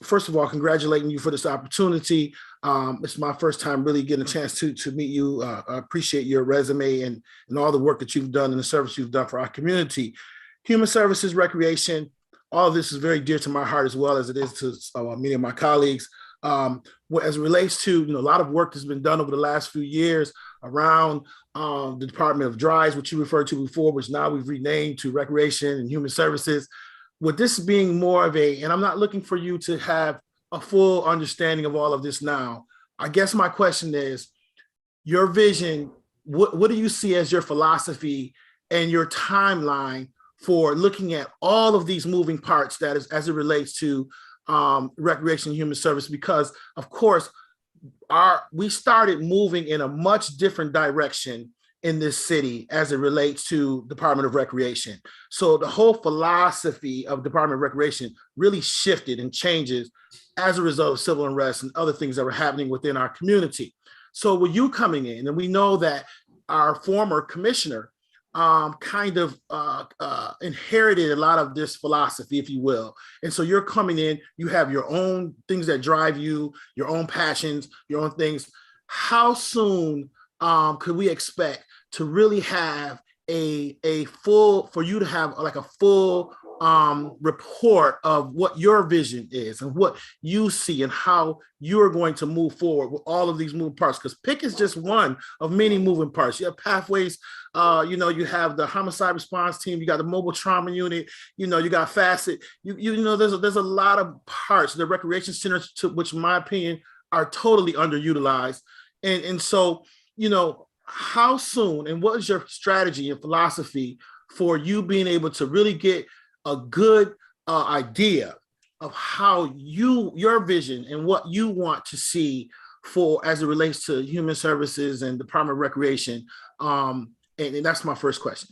first of all, congratulating you for this opportunity. It's my first time really getting a chance to meet you. I appreciate your resume and all the work that you've done and the service you've done for our community. Human services, recreation, all of this is very dear to my heart as well as it is to many of my colleagues. As it relates to, a lot of work that's been done over the last few years around the Department of DRHS, which you referred to before, which now we've renamed to Recreation and Human Services. With this being more of and I'm not looking for you to have a full understanding of all of this now. I guess my question is, your vision, what do you see as your philosophy and your timeline for looking at all of these moving parts that is as it relates to recreation and human service? Because of course, we started moving in a much different direction in this city as it relates to Department of Recreation. So the whole philosophy of Department of Recreation really shifted and changes as a result of civil unrest and other things that were happening within our community. So with you coming in, and we know that our former commissioner inherited a lot of this philosophy, if you will. And so you're coming in, you have your own things that drive you, your own passions, your own things. How soon could we expect to really have a full report of what your vision is and what you see and how you're going to move forward with all of these moving parts? Because PIC is just one of many moving parts. You have pathways, you have the homicide response team, you got the mobile trauma unit, you got facet, there's a lot of parts. The recreation centers, to which in my opinion are totally underutilized. And so, how soon, and what is your strategy and philosophy for you being able to really get a good idea of how your vision and what you want to see for as it relates to human services and Department of Recreation? And that's my first question.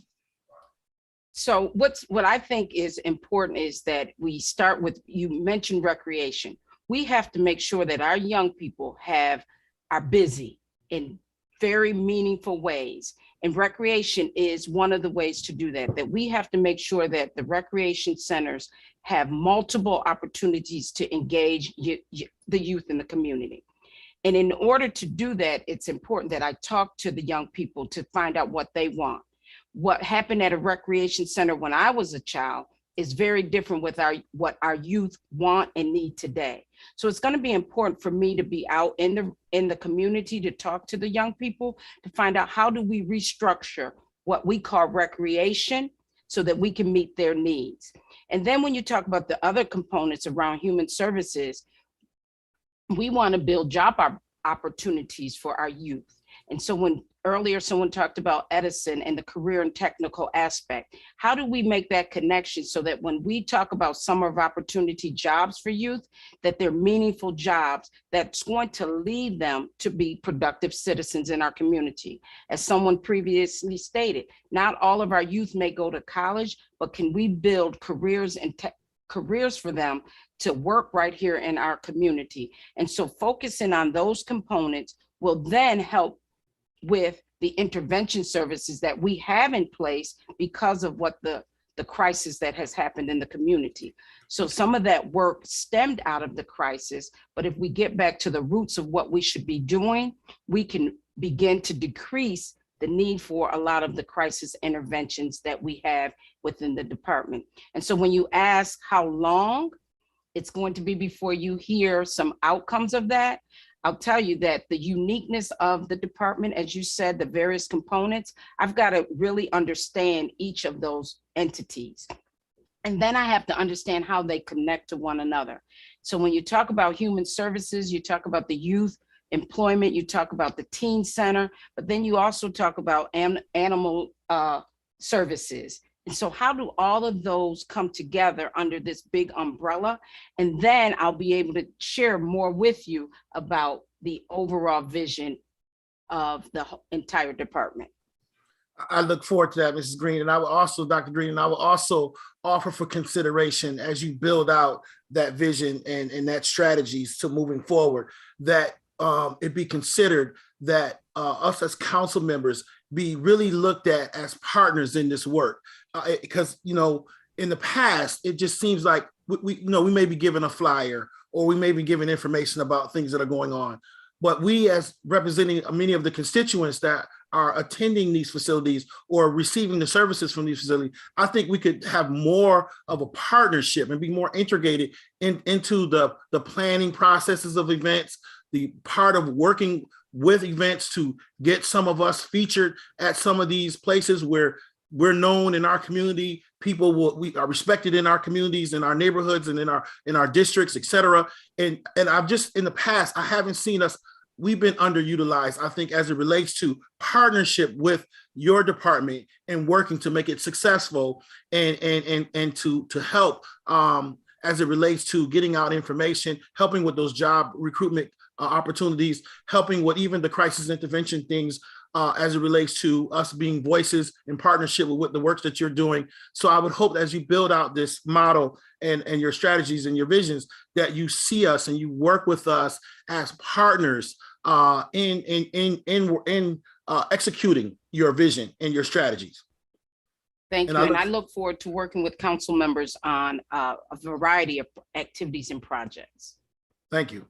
So what I think is important is that we start with, you mentioned recreation. We have to make sure that our young people are busy in very meaningful ways. And recreation is one of the ways to do that we have to make sure that the recreation centers have multiple opportunities to engage the youth in the community. And in order to do that, it's important that I talk to the young people to find out what they want. What happened at a recreation center when I was a child is very different with what our youth want and need today. So it's going to be important for me to be out in the community to talk to the young people to find out how do we restructure what we call recreation so that we can meet their needs. And then when you talk about the other components around human services, we want to build job opportunities for our youth. And so when earlier someone talked about Edison and the career and technical aspect, how do we make that connection so that when we talk about summer of opportunity jobs for youth, that they're meaningful jobs that's going to lead them to be productive citizens in our community? As someone previously stated, not all of our youth may go to college, but can we build careers and careers for them to work right here in our community? And so focusing on those components will then help with the intervention services that we have in place because of what the crisis that has happened in the community. So some of that work stemmed out of the crisis, but if we get back to the roots of what we should be doing, we can begin to decrease the need for a lot of the crisis interventions that we have within the department. And so when you ask how long it's going to be before you hear some outcomes of that, I'll tell you that the uniqueness of the department, as you said, the various components, I've got to really understand each of those entities. And then I have to understand how they connect to one another. So when you talk about human services, you talk about the youth employment, you talk about the teen center, but then you also talk about animal services. And so how do all of those come together under this big umbrella? And then I'll be able to share more with you about the overall vision of the entire department. I look forward to that, Mrs. Green. And I will also, Dr. Green, and I will also offer for consideration as you build out that vision and that strategies to moving forward, that it be considered that us as council members be really looked at as partners in this work. Because, you know, in the past, it just seems like we may be given a flyer or we may be given information about things that are going on. But we, as representing many of the constituents that are attending these facilities or receiving the services from these facilities, I think we could have more of a partnership and be more integrated into the planning processes of events, the part of working with events to get some of us featured at some of these places where we're known in our community. We are respected in our communities, in our neighborhoods, and in our districts, et cetera. And I've just, in the past, I haven't seen us, we've been underutilized, I think, as it relates to partnership with your department and working to make it successful and to help as it relates to getting out information, helping with those job recruitment opportunities, helping with even the crisis intervention things as it relates to us being voices in partnership with the works that you're doing. So I would hope as you build out this model and your strategies and your visions, that you see us and you work with us as partners in executing your vision and your strategies. Thank you. And I look forward to working with council members on a variety of activities and projects. Thank you.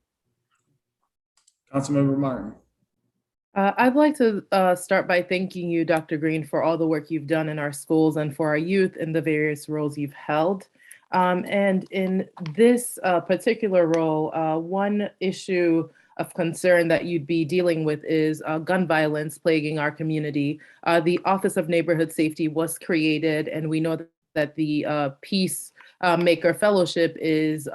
Councilmember Martin. I'd like to start by thanking you, Dr. Green, for all the work you've done in our schools and for our youth in the various roles you've held. And in this particular role, one issue of concern that you'd be dealing with is gun violence plaguing our community. The Office of Neighborhood Safety was created, and we know that the Peacemaker Fellowship is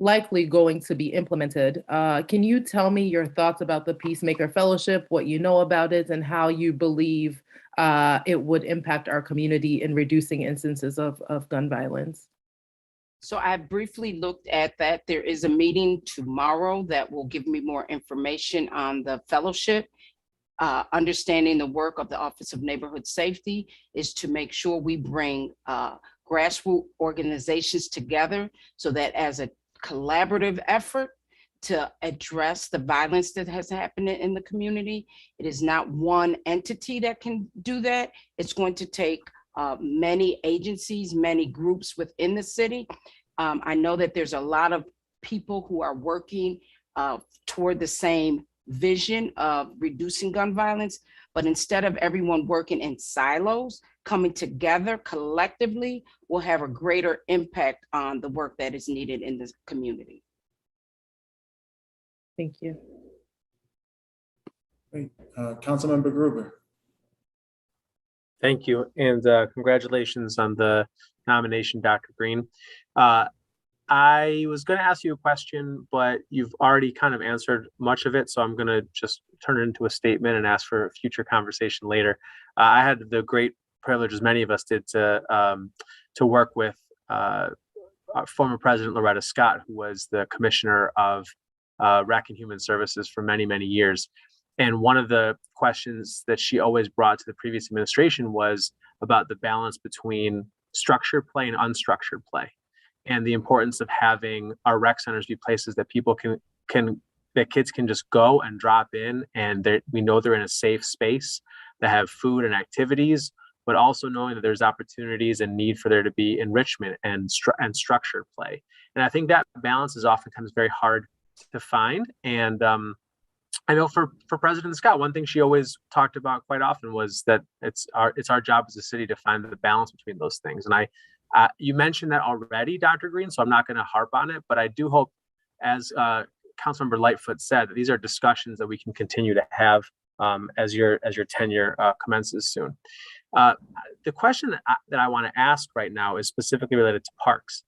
likely going to be implemented. Can you tell me your thoughts about the Peacemaker Fellowship, what you know about it, and how you believe it would impact our community in reducing instances of gun violence? So I briefly looked at that. There is a meeting tomorrow that will give me more information on the fellowship. Understanding the work of the Office of Neighborhood Safety is to make sure we bring grassroots organizations together so that as a collaborative effort to address the violence that has happened in the community. It is not one entity that can do that. It's going to take many agencies, many groups within the city. I know that there's a lot of people who are working toward the same vision of reducing gun violence, but instead of everyone working in silos, coming together collectively will have a greater impact on the work that is needed in this community. Thank you. Great. Councilmember Gruber. Thank you, and congratulations on the nomination, Dr. Green. I was going to ask you a question, but you've already kind of answered much of it. So I'm going to just turn it into a statement and ask for a future conversation later. I had the great privilege, as many of us did, to work with former President Loretta Scott, who was the commissioner of Rec and Human Services for many, many years. And one of the questions that she always brought to the previous administration was about the balance between structured play and unstructured play, and the importance of having our rec centers be places that people that kids can just go and drop in, and we know they're in a safe space, that have food and activities, but also knowing that there's opportunities and need for there to be enrichment and structured play. And I think that balance is oftentimes very hard to find. And I know for President Scott, one thing she always talked about quite often was that it's our job as a city to find the balance between those things. And you mentioned that already, Dr. Green, so I'm not going to harp on it, but I do hope, as Councilmember Lightfoot said, that these are discussions that we can continue to have as your tenure commences soon. The question that I want to ask right now is specifically related to parks.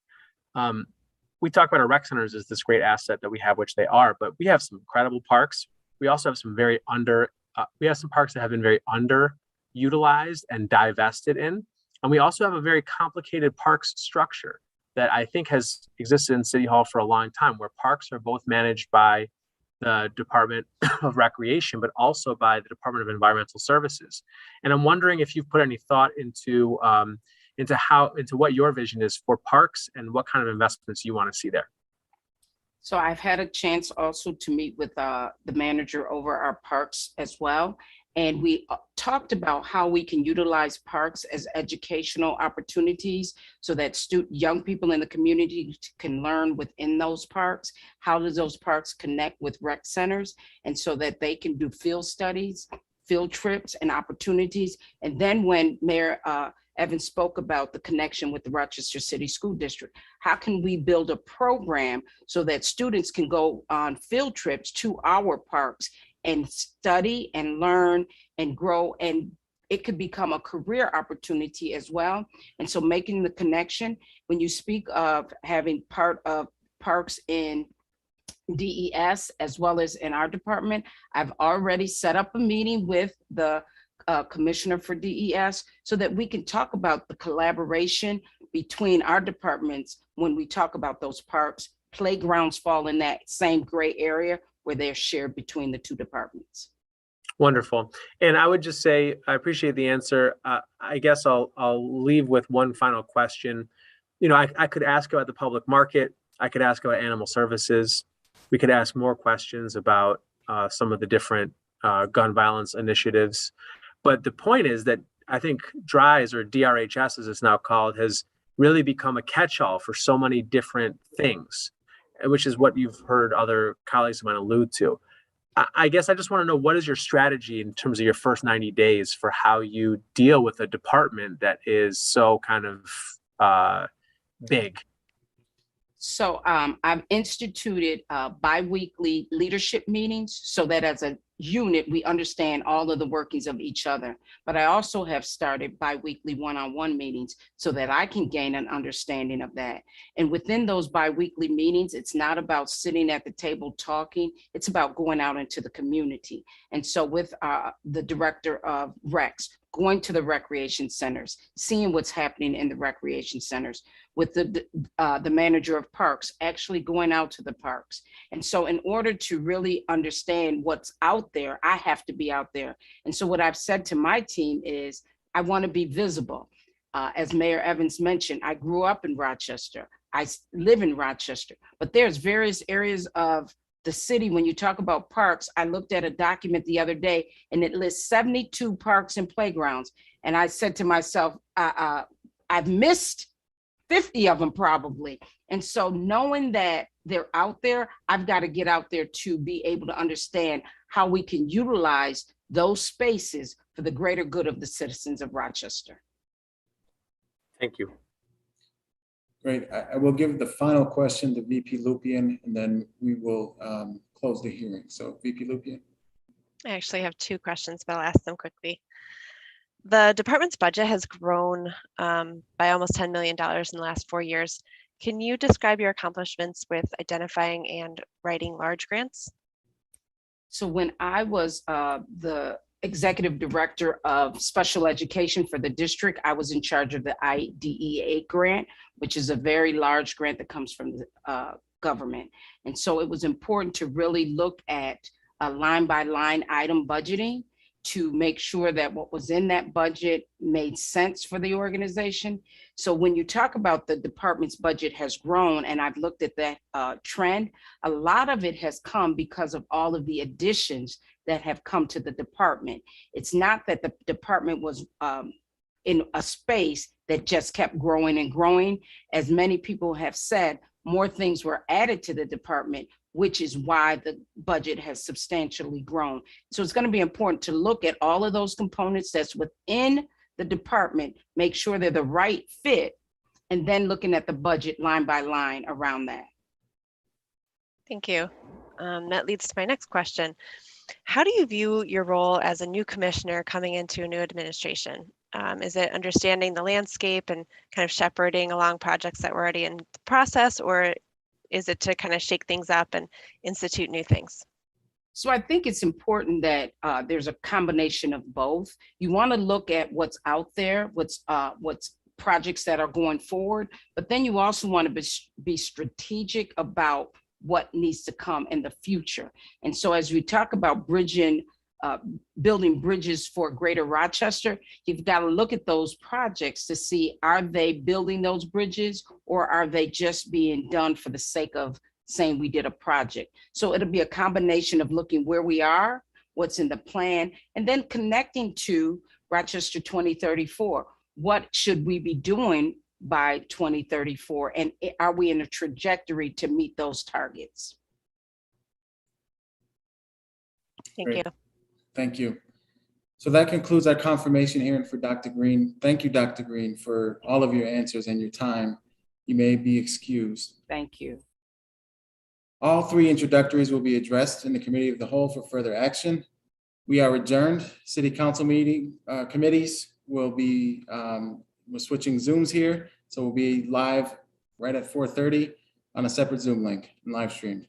We talk about our rec centers as this great asset that we have, which they are, but we have some incredible parks. We also have some we have some parks that have been very underutilized and divested in. And we also have a very complicated parks structure that I think has existed in City Hall for a long time, where parks are both managed by the Department of Recreation, but also by the Department of Environmental Services. And I'm wondering if you've put any thought into what your vision is for parks and what kind of investments you want to see there. So I've had a chance also to meet with the manager over our parks as well. And we talked about how we can utilize parks as educational opportunities so that young people in the community can learn within those parks. How does those parks connect with rec centers? And so that they can do field studies, field trips and opportunities. And then when Mayor Evans spoke about the connection with the Rochester City School District, how can we build a program so that students can go on field trips to our parks and study and learn and grow, and it could become a career opportunity as well. And so making the connection, when you speak of having part of parks in DES as well as in our department, I've already set up a meeting with the commissioner for DES so that we can talk about the collaboration between our departments when we talk about those parks. Playgrounds fall in that same gray area where they're shared between the two departments. Wonderful. And I would just say, I appreciate the answer. I guess I'll leave with one final question. You know, I could ask about the public market. I could ask about animal services. We could ask more questions about some of the different gun violence initiatives. But the point is that I think DRHS, or DRHS as it's now called, has really become a catch-all for so many different things, which is what you've heard other colleagues of mine allude to. I guess I just want to know, what is your strategy in terms of your first 90 days for how you deal with a department that is so kind of big? So I've instituted bi-weekly leadership meetings so that as a unit, we understand all of the workings of each other. But I also have started bi-weekly one-on-one meetings so that I can gain an understanding of that. And within those bi-weekly meetings, it's not about sitting at the table talking, it's about going out into the community. And so with the director of Recs, going to the recreation centers, seeing what's happening in the recreation centers, with the manager of parks, actually going out to the parks. And so in order to really understand what's out there, I have to be out there. And so what I've said to my team is, I want to be visible. As Mayor Evans mentioned, I grew up in Rochester. I live in Rochester, but there's various areas of the city. When you talk about parks, I looked at a document the other day and it lists 72 parks and playgrounds. And I said to myself, I've missed 50 of them probably. And so knowing that they're out there, I've got to get out there to be able to understand how we can utilize those spaces for the greater good of the citizens of Rochester. Thank you. Great. I will give the final question to VP Lupien, and then we will close the hearing. So VP Lupien. I actually have two questions, but I'll ask them quickly. The department's budget has grown by almost $10 million in the last 4 years. Can you describe your accomplishments with identifying and writing large grants? So when I was the executive director of special education for the district, I was in charge of the IDEA grant, which is a very large grant that comes from the government. And so it was important to really look at a line by line item budgeting to make sure that what was in that budget made sense for the organization. So when you talk about the department's budget has grown, and I've looked at that trend, a lot of it has come because of all of the additions that have come to the department. It's not that the department was in a space that just kept growing and growing. As many people have said, more things were added to the department, which is why the budget has substantially grown. So it's going to be important to look at all of those components that's within the department, make sure they're the right fit, and then looking at the budget line by line around that. Thank you. That leads to my next question. How do you view your role as a new commissioner coming into a new administration? Is it understanding the landscape and kind of shepherding along projects that were already in the process, or is it to kind of shake things up and institute new things? So I think it's important that there's a combination of both. You want to look at what's out there, what's projects that are going forward, but then you also want to be strategic about what needs to come in the future. And so as we talk about building bridges for Greater Rochester, you've got to look at those projects to see, are they building those bridges, or are they just being done for the sake of saying we did a project? So it'll be a combination of looking where we are, what's in the plan, and then connecting to Rochester 2034. What should we be doing by 2034? And are we in a trajectory to meet those targets? Thank Great. you. Thank you. So that concludes our confirmation hearing for Dr. Green. Thank you, Dr. Green, for all of your answers and your time. You may be excused. Thank you. All three introductories will be addressed in the committee of the whole for further action. We are adjourned. City council meeting committees will be, we're switching Zooms here. So we'll be live right at 4:30 on a separate Zoom link and live stream.